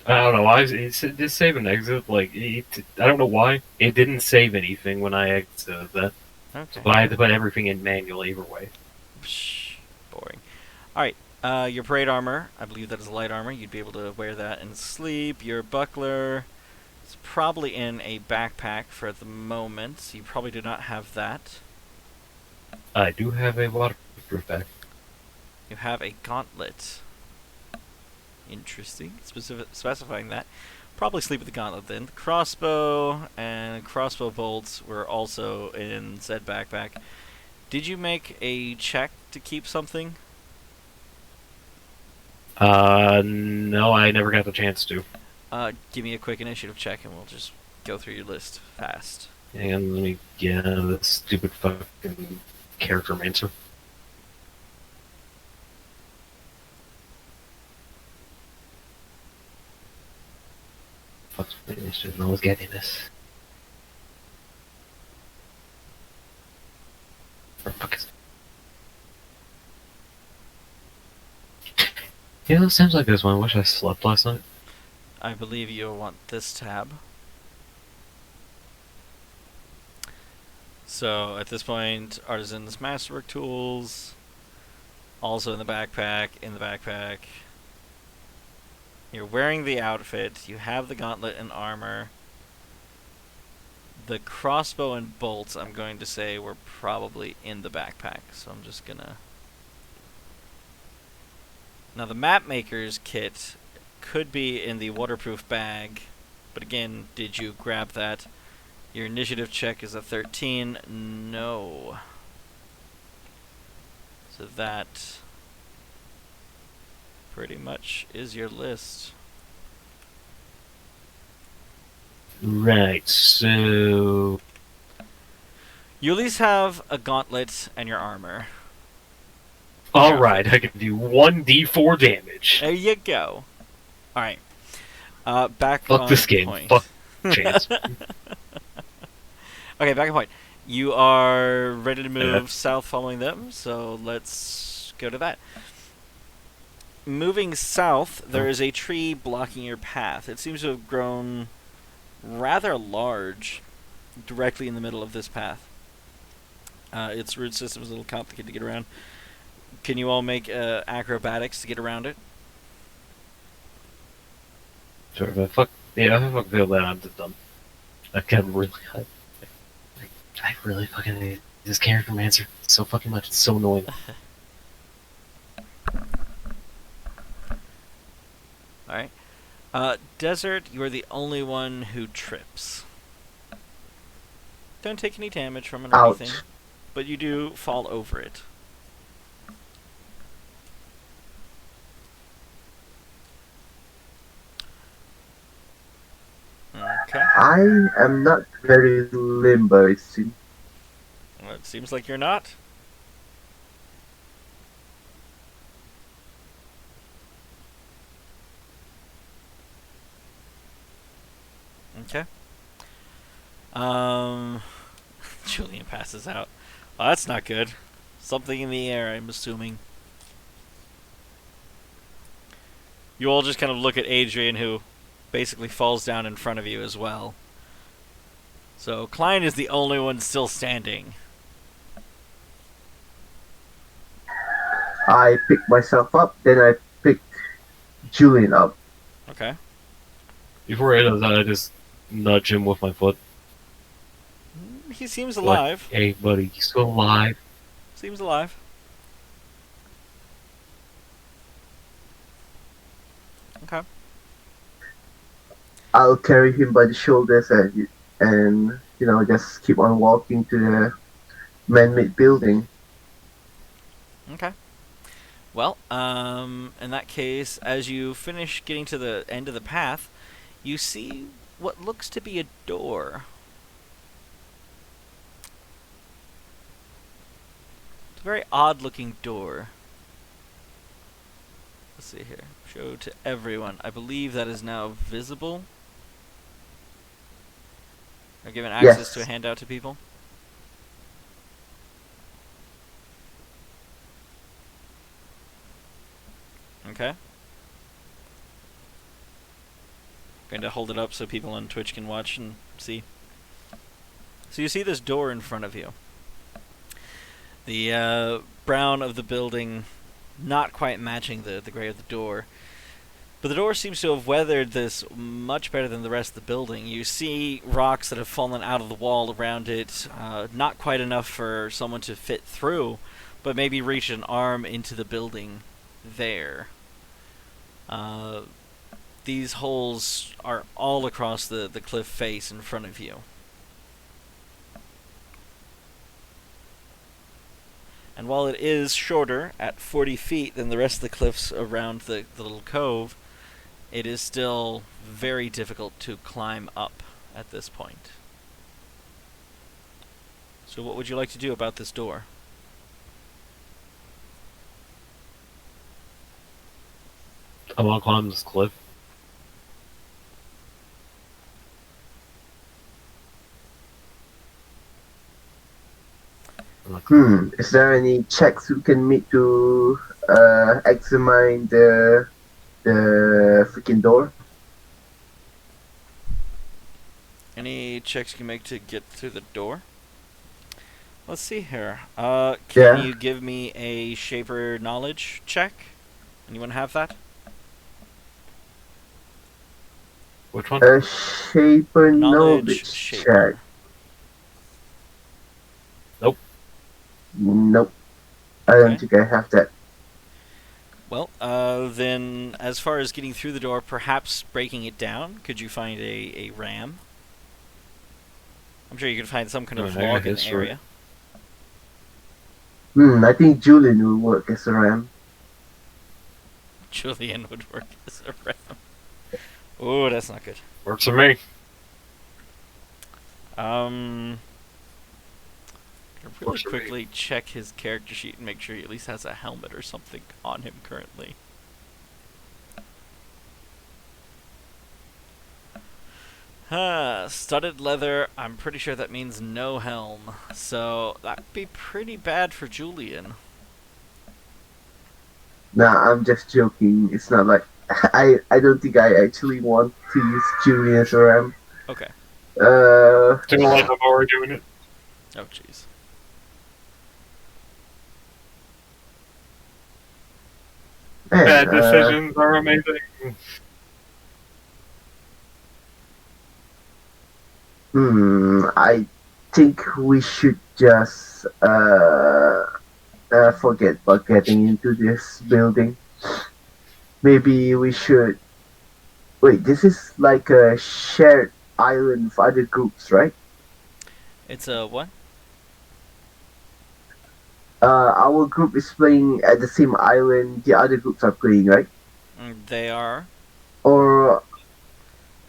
[SPEAKER 2] I don't know why. Just save and exit. Like, I don't know why. It didn't save anything when I exited that.
[SPEAKER 1] Okay.
[SPEAKER 2] So I had to put everything in manual either way.
[SPEAKER 1] Psh, boring. Alright, your parade armor, I believe that is light armor. You'd be able to wear that and sleep. Your buckler is probably in a backpack for the moment, so you probably do not have that.
[SPEAKER 2] I do have a waterproof bag.
[SPEAKER 1] You have a gauntlet. Interesting. Specifying that. Probably sleep with the gauntlet then. The crossbow and crossbow bolts were also in said backpack. Did you make a check to keep something?
[SPEAKER 2] No, I never got the chance to.
[SPEAKER 1] Give me a quick initiative check and we'll just go through your list fast.
[SPEAKER 2] And let me get out of this stupid fucking character mancer. Fuck's initiative, I was getting this. Where the fuck is it? Yeah, it seems like this one. I wish I slept last night.
[SPEAKER 1] I believe you'll want this tab. So at this point, Artisan's Masterwork Tools, also in the backpack, You're wearing the outfit, you have the gauntlet and armor. The crossbow and bolts, I'm going to say, were probably in the backpack, so I'm just gonna... Now the map maker's kit could be in the waterproof bag, but again, did you grab that? Your initiative check is a 13. No. So that pretty much is your list.
[SPEAKER 2] Right, so...
[SPEAKER 1] You at least have a gauntlet and your armor.
[SPEAKER 2] Alright, I can do 1d4 damage.
[SPEAKER 1] There you go. Alright. Back
[SPEAKER 2] Fuck
[SPEAKER 1] on
[SPEAKER 2] this game.
[SPEAKER 1] point.
[SPEAKER 2] Fuck chance.
[SPEAKER 1] Okay, back on point. You are ready to move south following them, so let's go to that. Moving south, there is a tree blocking your path. It seems to have grown rather large directly in the middle of this path. Its root system is a little complicated to get around. Can you all make acrobatics to get around it?
[SPEAKER 2] Sure, but fuck... Yeah, if I fuck feel that, I'm just done. I can't really... I really fucking hate this character mancer so fucking much. It's so annoying.
[SPEAKER 1] Alright. Desert, you are the only one who trips. Don't take any damage from it or
[SPEAKER 3] Ouch.
[SPEAKER 1] anything, but you do fall over it. Okay.
[SPEAKER 3] I am not very limber, it seems.
[SPEAKER 1] Well, it seems like you're not. Okay. Julian passes out. Well, that's not good. Something in the air, I'm assuming. You all just kind of look at Adrian, who basically falls down in front of you as well. So Klein is the only one still standing.
[SPEAKER 3] I pick myself up, then I pick Julian up.
[SPEAKER 1] Okay.
[SPEAKER 2] Before I do that, I just nudge him with my foot.
[SPEAKER 1] He seems
[SPEAKER 2] Like,
[SPEAKER 1] alive.
[SPEAKER 2] hey, buddy, you still alive?
[SPEAKER 1] Seems alive. Okay.
[SPEAKER 3] I'll carry him by the shoulders and just keep on walking to the man-made building.
[SPEAKER 1] Okay. Well, in that case, as you finish getting to the end of the path, you see what looks to be a door. It's a very odd-looking door. Let's see here. Show to everyone. I believe that is now visible. Or given access to a handout to people. Okay. Going to hold it up so people on Twitch can watch and see. So you see this door in front of you. The brown of the building not quite matching the gray of the door. But the door seems to have weathered this much better than the rest of the building. You see rocks that have fallen out of the wall around it, not quite enough for someone to fit through, but maybe reach an arm into the building there. These holes are all across the cliff face in front of you. And while it is shorter, at 40 feet, than the rest of the cliffs around the little cove, it is still very difficult to climb up at this point. So what would you like to do about this door?
[SPEAKER 2] I want to climb this cliff.
[SPEAKER 3] Is there any checks we can make to examine the freaking door?
[SPEAKER 1] Any checks you can make to get through the door? Let's see here. Can you give me a Shaper knowledge check? Anyone have that?
[SPEAKER 2] Which one?
[SPEAKER 3] A Shaper knowledge check. Nope. I don't think I have that.
[SPEAKER 1] Well, then, as far as getting through the door, perhaps breaking it down, could you find a ram? I'm sure you could find some kind of log in the area.
[SPEAKER 3] I think Julian will work as a ram.
[SPEAKER 1] Julian would work as a ram. Oh, that's not good.
[SPEAKER 2] Works for me.
[SPEAKER 1] Really quickly check his character sheet and make sure he at least has a helmet or something on him currently. Studded leather, I'm pretty sure that means no helm. So that'd be pretty bad for Julian.
[SPEAKER 3] Nah, I'm just joking. It's not like I don't think I actually want to use Julian as a ram.
[SPEAKER 1] Okay.
[SPEAKER 2] Don't like I'm already doing it.
[SPEAKER 1] Oh jeez.
[SPEAKER 2] Bad decisions are amazing.
[SPEAKER 3] I think we should just forget about getting into this building. Maybe we should. Wait, this is like a shared island for other groups, right?
[SPEAKER 1] It's a what?
[SPEAKER 3] Our group is playing at the same island the other groups are playing, right?
[SPEAKER 1] They are.
[SPEAKER 3] Or...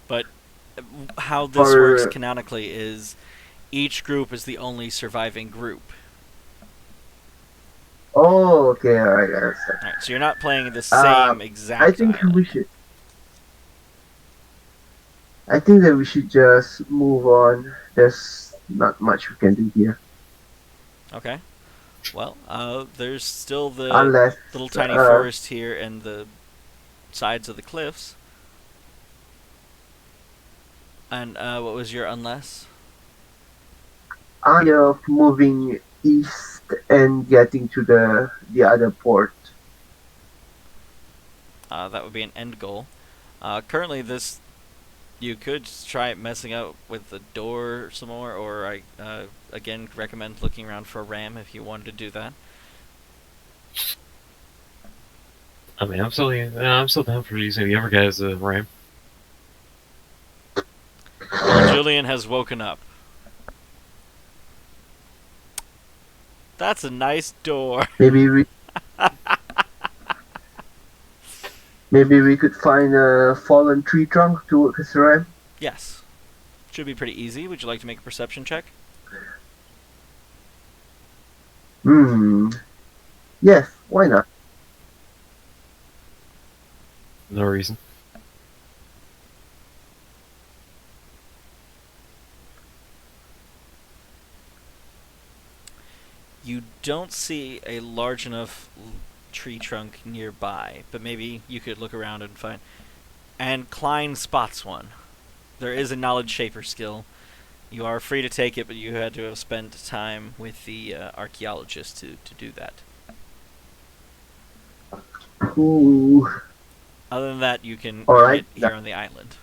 [SPEAKER 1] But how this works
[SPEAKER 3] Or
[SPEAKER 1] canonically is each group is the only surviving group.
[SPEAKER 3] oh, okay, alright, I understand.
[SPEAKER 1] Right, so you're not playing the
[SPEAKER 3] Uh,
[SPEAKER 1] same
[SPEAKER 3] I
[SPEAKER 1] exact
[SPEAKER 3] think we
[SPEAKER 1] island.
[SPEAKER 3] should. I think that we should just move on. There's not much we can do here,
[SPEAKER 1] Okay. Well, there's still the
[SPEAKER 3] unless
[SPEAKER 1] little tiny
[SPEAKER 3] uh,
[SPEAKER 1] forest here and the sides of the cliffs. And what was your unless?
[SPEAKER 3] idea of moving east and getting to the other port.
[SPEAKER 1] That would be an end goal. Currently, this you could try messing out with the door some more, or I again recommend looking around for a ram if you wanted to do that.
[SPEAKER 2] I mean, I'm still down for using the other guys' RAM.
[SPEAKER 1] Well, Julian has woken up. That's a nice door.
[SPEAKER 3] Maybe we could find a fallen tree trunk to work as a ram.
[SPEAKER 1] Yes. Should be pretty easy. Would you like to make a perception check?
[SPEAKER 3] Yes, why not?
[SPEAKER 2] No reason.
[SPEAKER 1] You don't see a large enough tree trunk nearby, but maybe you could look around and find. And Klein spots one. There is a knowledge shaper skill. You are free to take it, but you had to have spent time with the archaeologist to do that.
[SPEAKER 3] Ooh.
[SPEAKER 1] Other than that, you can
[SPEAKER 3] Alright.
[SPEAKER 1] get here on the island.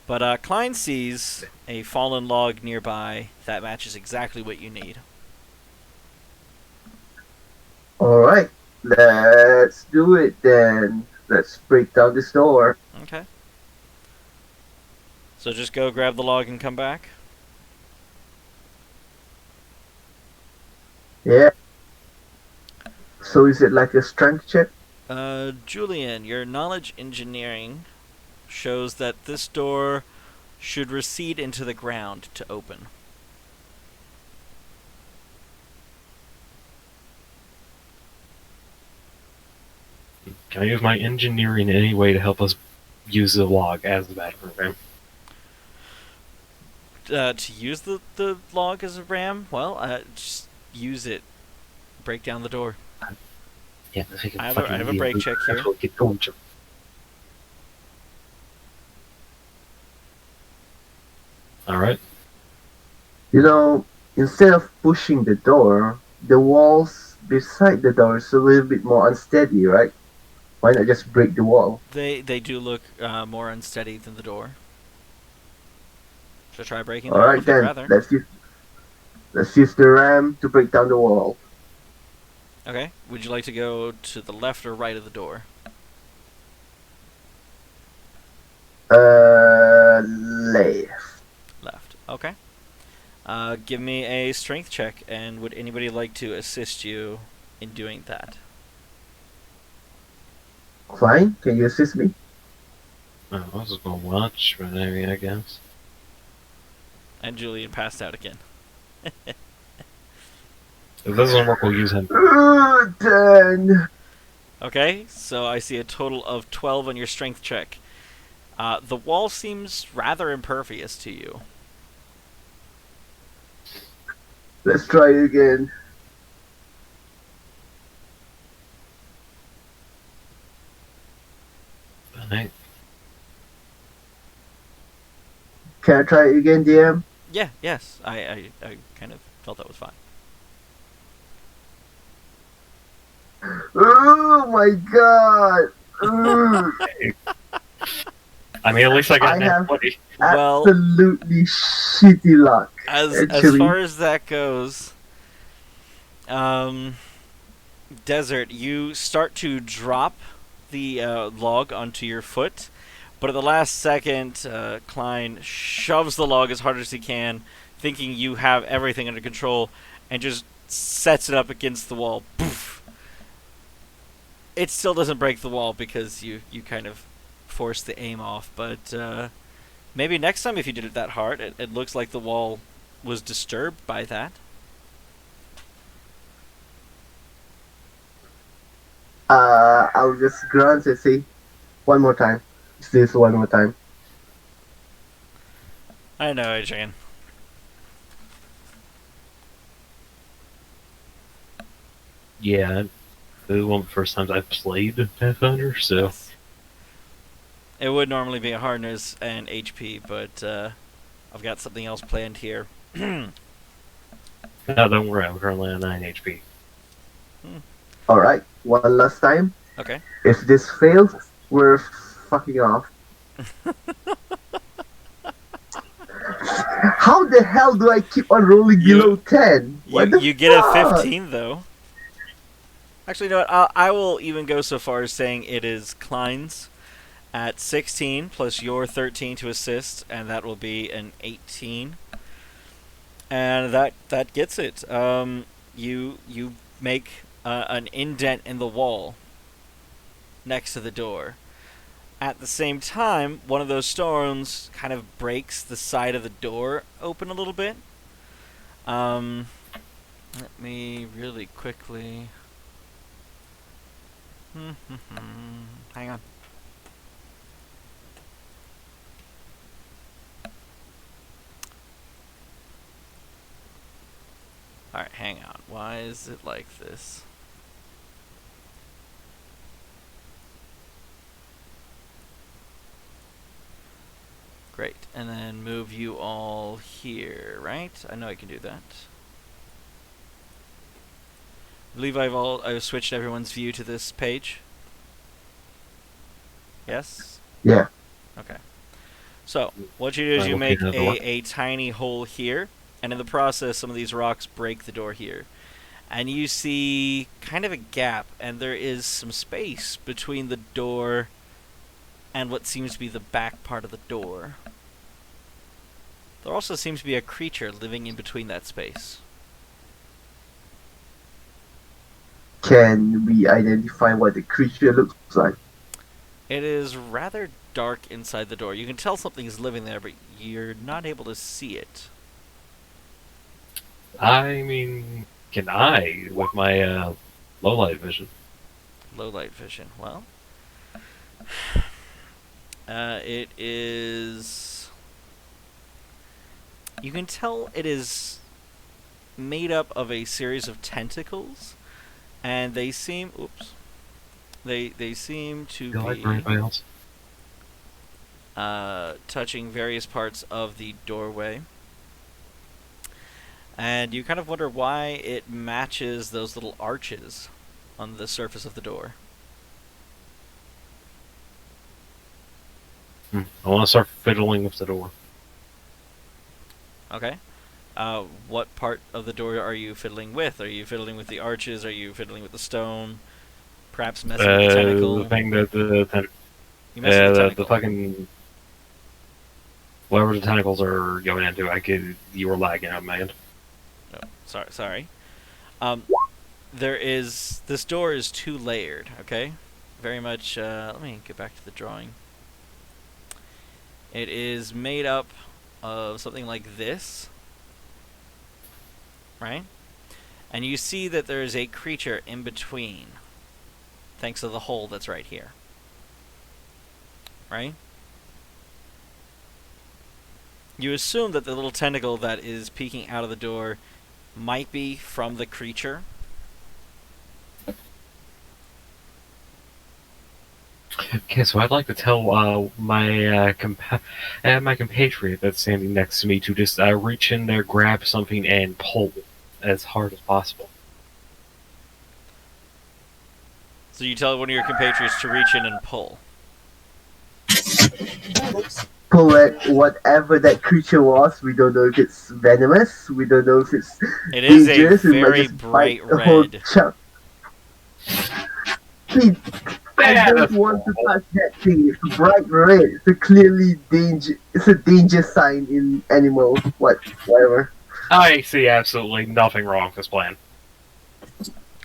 [SPEAKER 1] But Klein sees a fallen log nearby that matches exactly what you need.
[SPEAKER 3] Alright, let's do it then. Let's break down this door.
[SPEAKER 1] Okay. So just go grab the log and come back?
[SPEAKER 3] Yeah. So is it like a strength check?
[SPEAKER 1] Julian, your knowledge engineering shows that this door should recede into the ground to open.
[SPEAKER 2] Can I use my engineering in any way to help us use the log as the battle ram?
[SPEAKER 1] To use the log as a ram? Well, just use it. Break down the door.
[SPEAKER 2] Yeah,
[SPEAKER 1] I have a break check here.
[SPEAKER 2] Get going, Alright.
[SPEAKER 3] You know, instead of pushing the door, the walls beside the door is a little bit more unsteady, right? Why not just break the wall?
[SPEAKER 1] They do look more unsteady than the door. Should I try breaking the
[SPEAKER 3] All
[SPEAKER 1] wall
[SPEAKER 3] right
[SPEAKER 1] if you'd
[SPEAKER 3] then,
[SPEAKER 1] rather?
[SPEAKER 3] let's use the ram to break down the wall.
[SPEAKER 1] Okay. Would you like to go to the left or right of the door?
[SPEAKER 3] Left.
[SPEAKER 1] Left. Okay. Give me a strength check, and would anybody like to assist you in doing that?
[SPEAKER 3] Fine. Can you assist me?
[SPEAKER 2] I was just gonna watch, but I mean, I guess.
[SPEAKER 1] And Julian passed out again.
[SPEAKER 2] If this doesn't work, we'll use him.
[SPEAKER 3] 10.
[SPEAKER 1] Okay, so I see a total of 12 on your strength check. The wall seems rather impervious to you.
[SPEAKER 3] Let's try it again.
[SPEAKER 2] Alright.
[SPEAKER 3] Can I try it again, DM?
[SPEAKER 1] Yeah, yes. I kind of felt that was fine.
[SPEAKER 3] Oh my god!
[SPEAKER 2] I mean, at least I got
[SPEAKER 3] I
[SPEAKER 2] that
[SPEAKER 3] have
[SPEAKER 2] 20.
[SPEAKER 1] Well,
[SPEAKER 3] absolutely shitty luck.
[SPEAKER 1] as
[SPEAKER 3] actually.
[SPEAKER 1] far as that goes, Desert, you start to drop the log onto your foot, but at the last second, Klein shoves the log as hard as he can, thinking you have everything under control, and just sets it up against the wall. Poof! It still doesn't break the wall because you kind of force the aim off, but Maybe next time if you did it that hard, it looks like the wall was disturbed by that.
[SPEAKER 3] I'll just grunt and say, one more time. Let's do this one more time.
[SPEAKER 1] I know, Adrian.
[SPEAKER 2] Yeah, it was one of the first times I've played Pathfinder, so...
[SPEAKER 1] Yes. It would normally be a hardness and HP, but I've got something else planned here.
[SPEAKER 2] No, don't worry, I'm currently on 9 HP.
[SPEAKER 3] Alright, one last time.
[SPEAKER 1] Okay.
[SPEAKER 3] If this fails, we're fucking off. How the hell do I keep on rolling below 10?
[SPEAKER 1] You get a 15, though. Actually, you know what? I will even go so far as saying it is Klein's at 16 plus your 13 to assist, and that will be an 18. And that gets it. You make an indent in the wall next to the door. At the same time, one of those stones kind of breaks the side of the door open a little bit. Let me really quickly... Hang on. Alright, hang on. Why is it like this? Great. And then move you all here, right? I know I can do that. I believe I've switched everyone's view to this page. Yes?
[SPEAKER 3] Yeah.
[SPEAKER 1] Okay. So, what you do is you make a tiny hole here, and in the process, some of these rocks break the door here. And you see kind of a gap, and there is some space between the door and what seems to be the back part of the door. There also seems to be a creature living in between that space.
[SPEAKER 3] Can we identify what the creature looks like?
[SPEAKER 1] It is rather dark inside the door. You can tell something is living there, but you're not able to see it.
[SPEAKER 2] I mean, can I, with my low light vision?
[SPEAKER 1] Low light vision. Well, it is... You can tell it is made up of a series of tentacles, and they seem... Oops. They seem to be touching various parts of the doorway. And you kind of wonder why it matches those little arches on the surface of the door.
[SPEAKER 2] I want to start fiddling with the door.
[SPEAKER 1] Okay. What part of the door are you fiddling with? Are you fiddling with the arches? Are you fiddling with the stone? Perhaps messing with the tentacle?
[SPEAKER 2] The thing that
[SPEAKER 1] You mess with the tentacle.
[SPEAKER 2] the fucking... Whatever the tentacles are going into, you were lagging out, man.
[SPEAKER 1] Oh, sorry. This door is two-layered, okay? Very much, let me get back to the drawing. It is made up of something like this, right? And you see that there is a creature in between, thanks to the hole that's right here, right? You assume that the little tentacle that is peeking out of the door might be from the creature.
[SPEAKER 2] Okay, so I'd like to tell my compatriot that's standing next to me to just reach in there, grab something, and pull as hard as possible.
[SPEAKER 1] So you tell one of your compatriots to reach in and pull.
[SPEAKER 3] Pull at whatever that creature was. We don't know if it's venomous. We don't know if it's
[SPEAKER 1] It is
[SPEAKER 3] dangerous.
[SPEAKER 1] a very bright red.
[SPEAKER 3] I don't want to touch that thing. It's bright red. It's a clearly danger. It's a danger sign in animals. Whatever.
[SPEAKER 2] I see absolutely nothing wrong with this plan.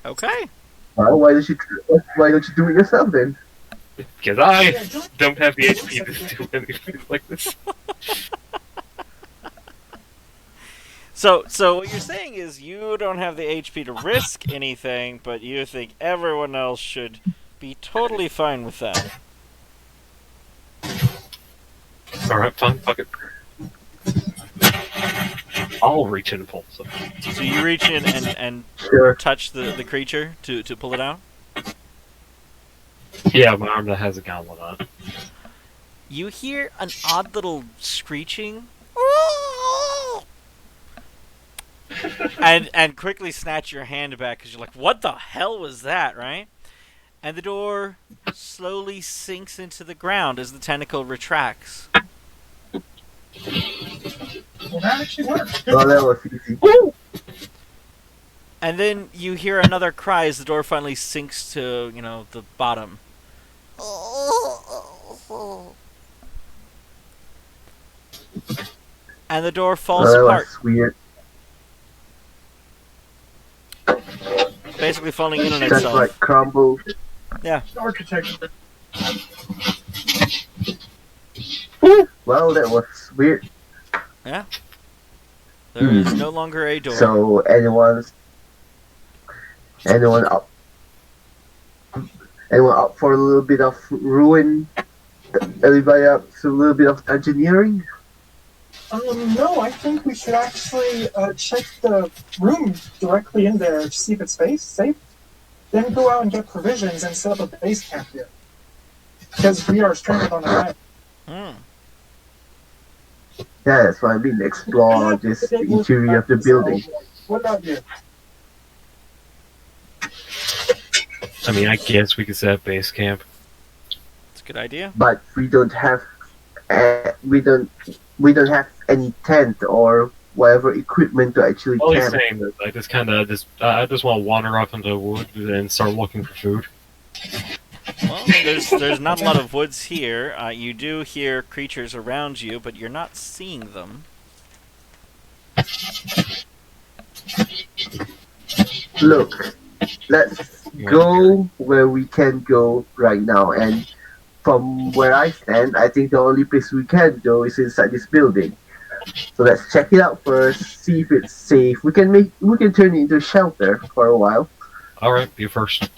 [SPEAKER 1] Okay.
[SPEAKER 3] Well, why don't you do it yourself then?
[SPEAKER 2] Because I don't have the HP to do anything like this.
[SPEAKER 1] So what you're saying is you don't have the HP to risk anything, but you think everyone else should be totally fine with that.
[SPEAKER 2] Alright, fine, fuck it. I'll reach in and pull something.
[SPEAKER 1] So you reach in and
[SPEAKER 3] Sure.
[SPEAKER 1] touch the creature to pull it out?
[SPEAKER 2] Yeah, my arm that has a gauntlet on it.
[SPEAKER 1] You hear an odd little screeching and quickly snatch your hand back because you're like, what the hell was that, right? And the door slowly sinks into the ground as the tentacle retracts.
[SPEAKER 4] Well, that actually worked.
[SPEAKER 3] Well, that was easy.
[SPEAKER 1] And then you hear another cry as the door finally sinks to, the bottom. And the door falls
[SPEAKER 3] Well, that
[SPEAKER 1] apart,
[SPEAKER 3] was weird.
[SPEAKER 1] basically falling in on
[SPEAKER 3] Just
[SPEAKER 1] itself.
[SPEAKER 3] like crumbled.
[SPEAKER 4] Architecture.
[SPEAKER 3] Well, that was weird.
[SPEAKER 1] Yeah. There is no longer a door.
[SPEAKER 3] So anyone up for a little bit of ruin? Everybody up to a little bit of engineering?
[SPEAKER 4] No, I think we should actually check the room directly in there to see if it's safe. Then go out and get provisions and set up a base camp here. Because we are stranded on the island.
[SPEAKER 3] Yeah, that's what I mean. Explore this interior of the building.
[SPEAKER 4] What about you?
[SPEAKER 2] I mean, I guess we could set up base camp.
[SPEAKER 1] It's a good idea.
[SPEAKER 3] But we don't have any tent or whatever equipment to actually
[SPEAKER 2] All he's
[SPEAKER 3] camp.
[SPEAKER 2] saying is I just want to wander off into the woods and start looking for food.
[SPEAKER 1] Well, there's not a lot of woods here. You do hear creatures around you, but you're not seeing them.
[SPEAKER 3] Look, let's go where we can go right now. And from where I stand, I think the only place we can go is inside this building. So let's check it out first, see if it's safe. We can turn it into a shelter for a while.
[SPEAKER 2] Alright, you first.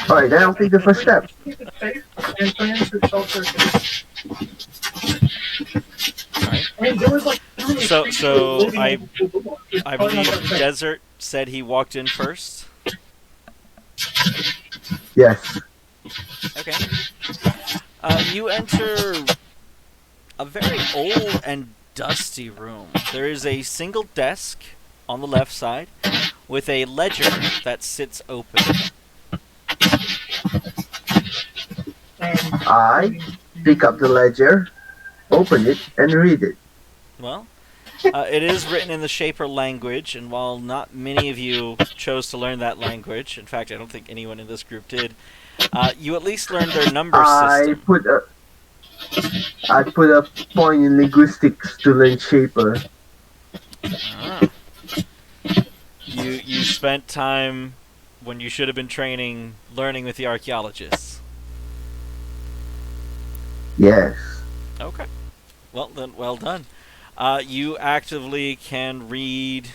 [SPEAKER 3] Alright, then I'll take the first step.
[SPEAKER 4] Keep it safe and turn into a shelter. I mean, there was like
[SPEAKER 1] So I believe Desert said he walked in first.
[SPEAKER 3] Yes.
[SPEAKER 1] Okay. You enter a very old and dusty room. There is a single desk on the left side with a ledger that sits open.
[SPEAKER 3] I pick up the ledger, open it, and read it.
[SPEAKER 1] Well, it is written in the Shaper language, and while not many of you chose to learn that language, in fact, I don't think anyone in this group did, you at least learned their number system.
[SPEAKER 3] I put a point in linguistics to learn Shaper.
[SPEAKER 1] Ah. You spent time when you should have been training, learning with the archaeologists.
[SPEAKER 3] Yes.
[SPEAKER 1] Okay. Well then, well done. You actively can read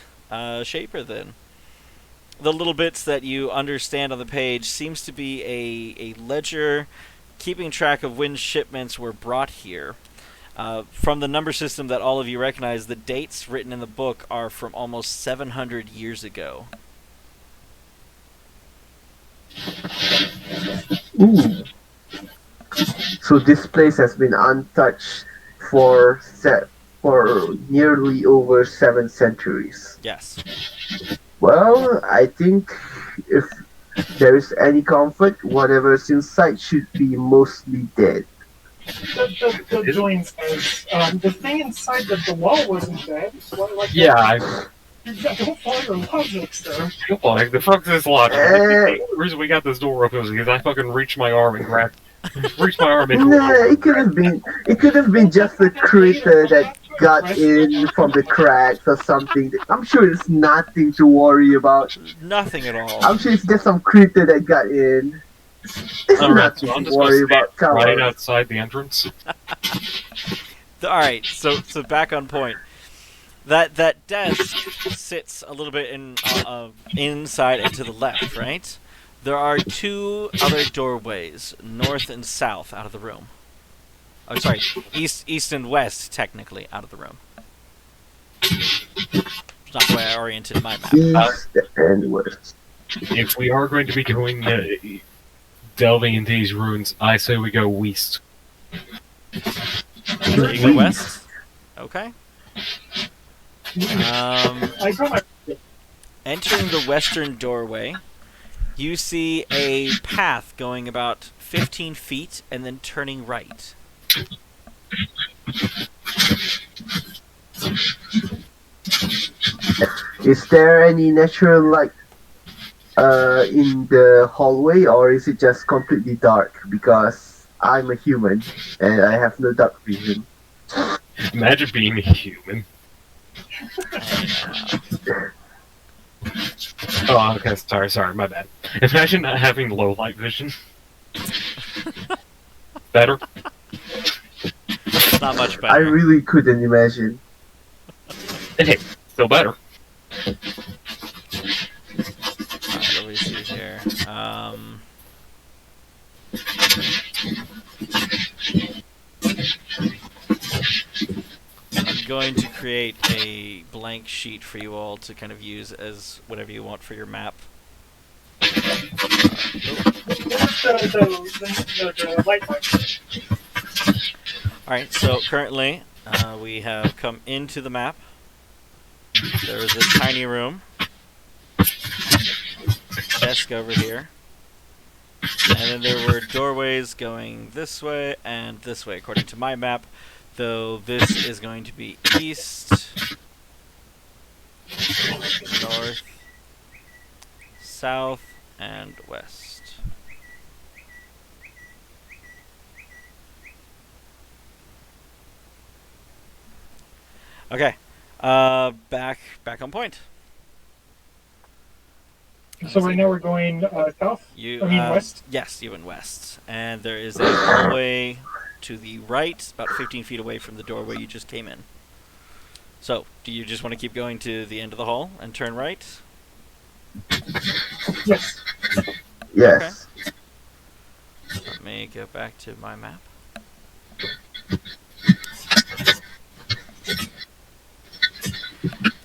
[SPEAKER 1] Shaper then. The little bits that you understand on the page seems to be a ledger keeping track of when shipments were brought here. From the number system that all of you recognize, the dates written in the book are from almost 700 years ago.
[SPEAKER 3] Ooh. So this place has been untouched for nearly over 7 centuries.
[SPEAKER 1] Yes.
[SPEAKER 3] Well, I think if there is any comfort, whatever's inside should be mostly dead.
[SPEAKER 4] The joint says, the thing inside the wall wasn't dead.
[SPEAKER 2] Yeah,
[SPEAKER 4] Don't follow your logic, sir.
[SPEAKER 2] like the fuck is this logic?
[SPEAKER 3] Eh.
[SPEAKER 2] The reason we got this door open is because I fucking reached my arm and reached my arm into
[SPEAKER 3] Nah,
[SPEAKER 2] it.
[SPEAKER 3] it could have been just a critter that got in from the cracks or something. I'm sure it's nothing to worry about.
[SPEAKER 1] Nothing at all.
[SPEAKER 3] I'm sure it's just some critter that got in.
[SPEAKER 2] Alright, so I'm just going
[SPEAKER 3] worry
[SPEAKER 2] to
[SPEAKER 3] about
[SPEAKER 2] stand right
[SPEAKER 3] cowards.
[SPEAKER 2] outside the entrance.
[SPEAKER 1] Alright, so back on point. That desk sits a little bit inside and to the left, right? There are two other doorways, north and south, out of the room. Oh, sorry, east and west, technically, out of the room. It's not the way I oriented my map.
[SPEAKER 3] East and west.
[SPEAKER 2] If we are going to be going delving into these ruins, I say we go west.
[SPEAKER 1] So you go west? Okay.
[SPEAKER 4] I got my.
[SPEAKER 1] Entering the western doorway, you see a path going about 15 feet and then turning right.
[SPEAKER 3] Is there any natural light in the hallway, or is it just completely dark? Because I'm a human and I have no dark vision.
[SPEAKER 2] Imagine being a human. Oh, okay, sorry, my bad. Imagine not having low light vision. Better?
[SPEAKER 1] Not much better.
[SPEAKER 3] I really couldn't imagine.
[SPEAKER 2] Hey, still better.
[SPEAKER 1] Alright, let me see here. I'm going to create a blank sheet for you all to kind of use as whatever you want for your map.
[SPEAKER 4] The light light.
[SPEAKER 1] Alright, so currently we have come into the map. There's a tiny room. Desk over here. And then there were doorways going this way and this way, according to my map. Though this is going to be east, north, south, and west. Okay, back on point.
[SPEAKER 4] So right now we're going south. West.
[SPEAKER 1] Yes, you went west, and there is a hallway to the right, about 15 feet away from the doorway you just came in. So, do you just want to keep going to the end of the hall and turn right?
[SPEAKER 4] Yes.
[SPEAKER 3] Yes.
[SPEAKER 1] Okay. Let me go back to my map.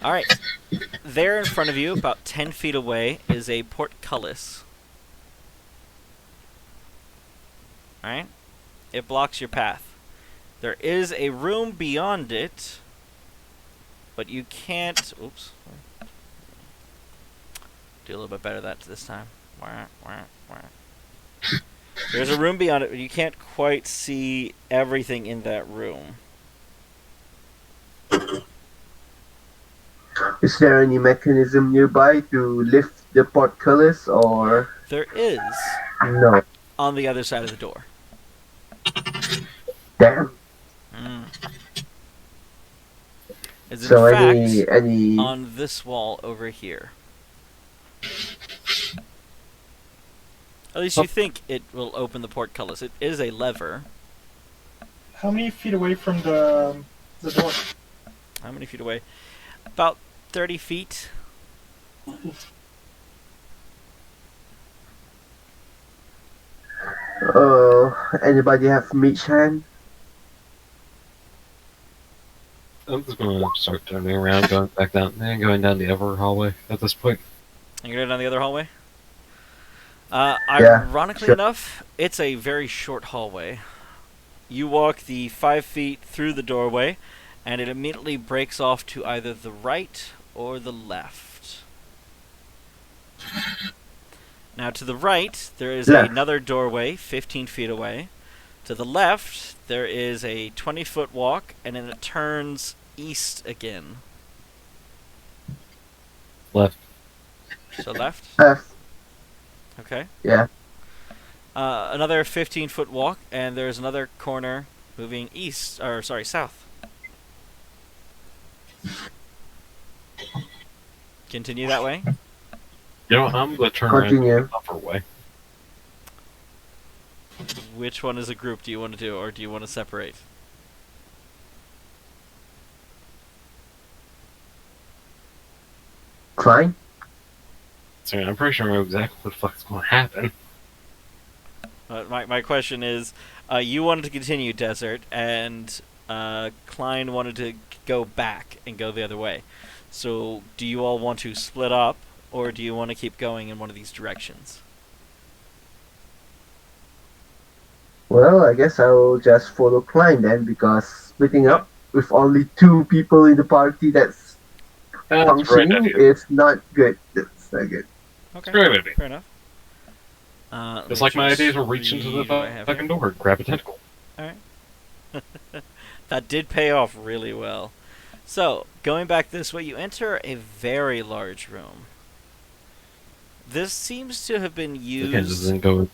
[SPEAKER 1] Alright. There in front of you, about 10 feet away, is a portcullis. Alright? It blocks your path. There is a room beyond it, but you can't... Oops. Do a little bit better that this time. There's a room beyond it, but you can't quite see everything in that room.
[SPEAKER 3] Is there any mechanism nearby to lift the portcullis, or
[SPEAKER 1] There is,
[SPEAKER 3] no?
[SPEAKER 1] on the other side of the door.
[SPEAKER 3] Damn.
[SPEAKER 1] Is in
[SPEAKER 3] So
[SPEAKER 1] fact
[SPEAKER 3] any
[SPEAKER 1] on this wall over here. At least you think it will open the portcullis. It is a lever.
[SPEAKER 4] How many feet away from the door?
[SPEAKER 1] How many feet away? About 30 feet.
[SPEAKER 3] anybody have mage hand?
[SPEAKER 2] I'm just gonna start turning around, going back down, and going down the other hallway at this point.
[SPEAKER 1] And you're going down the other hallway?
[SPEAKER 3] Yeah,
[SPEAKER 1] Ironically
[SPEAKER 3] sure.
[SPEAKER 1] enough, it's a very short hallway. You walk the 5 feet through the doorway, and it immediately breaks off to either the right or the left. Now, to the right, there is
[SPEAKER 3] Left.
[SPEAKER 1] another doorway 15 feet away. To the left, there is a 20-foot walk, and then it turns east again.
[SPEAKER 2] Left.
[SPEAKER 1] So left?
[SPEAKER 3] Left.
[SPEAKER 1] Okay.
[SPEAKER 3] Yeah.
[SPEAKER 1] Another 15-foot walk, and there's another corner moving east, or sorry, south. Continue that way.
[SPEAKER 2] You know, I'm gonna turn
[SPEAKER 3] Continue.
[SPEAKER 2] around the upper way.
[SPEAKER 1] which one as a group do you want to do, or do you want to separate?
[SPEAKER 3] Fine.
[SPEAKER 2] So I'm pretty sure I know exactly what the fuck's going to happen.
[SPEAKER 1] My question is, you wanted to continue Desert, and Klein wanted to go back and go the other way. So, do you all want to split up, or do you want to keep going in one of these directions?
[SPEAKER 3] Well, I guess I'll just follow Klein then, because splitting up with only 2 people in the party that's functioning is not good. That's not good.
[SPEAKER 1] Okay,
[SPEAKER 2] Great idea.
[SPEAKER 1] fair enough.
[SPEAKER 2] Just like my ideas will reach into the fucking door, grab a tentacle.
[SPEAKER 1] Alright. That did pay off really well. So, going back this way, you enter a very large room. This seems to have been used...
[SPEAKER 2] Again, doesn't go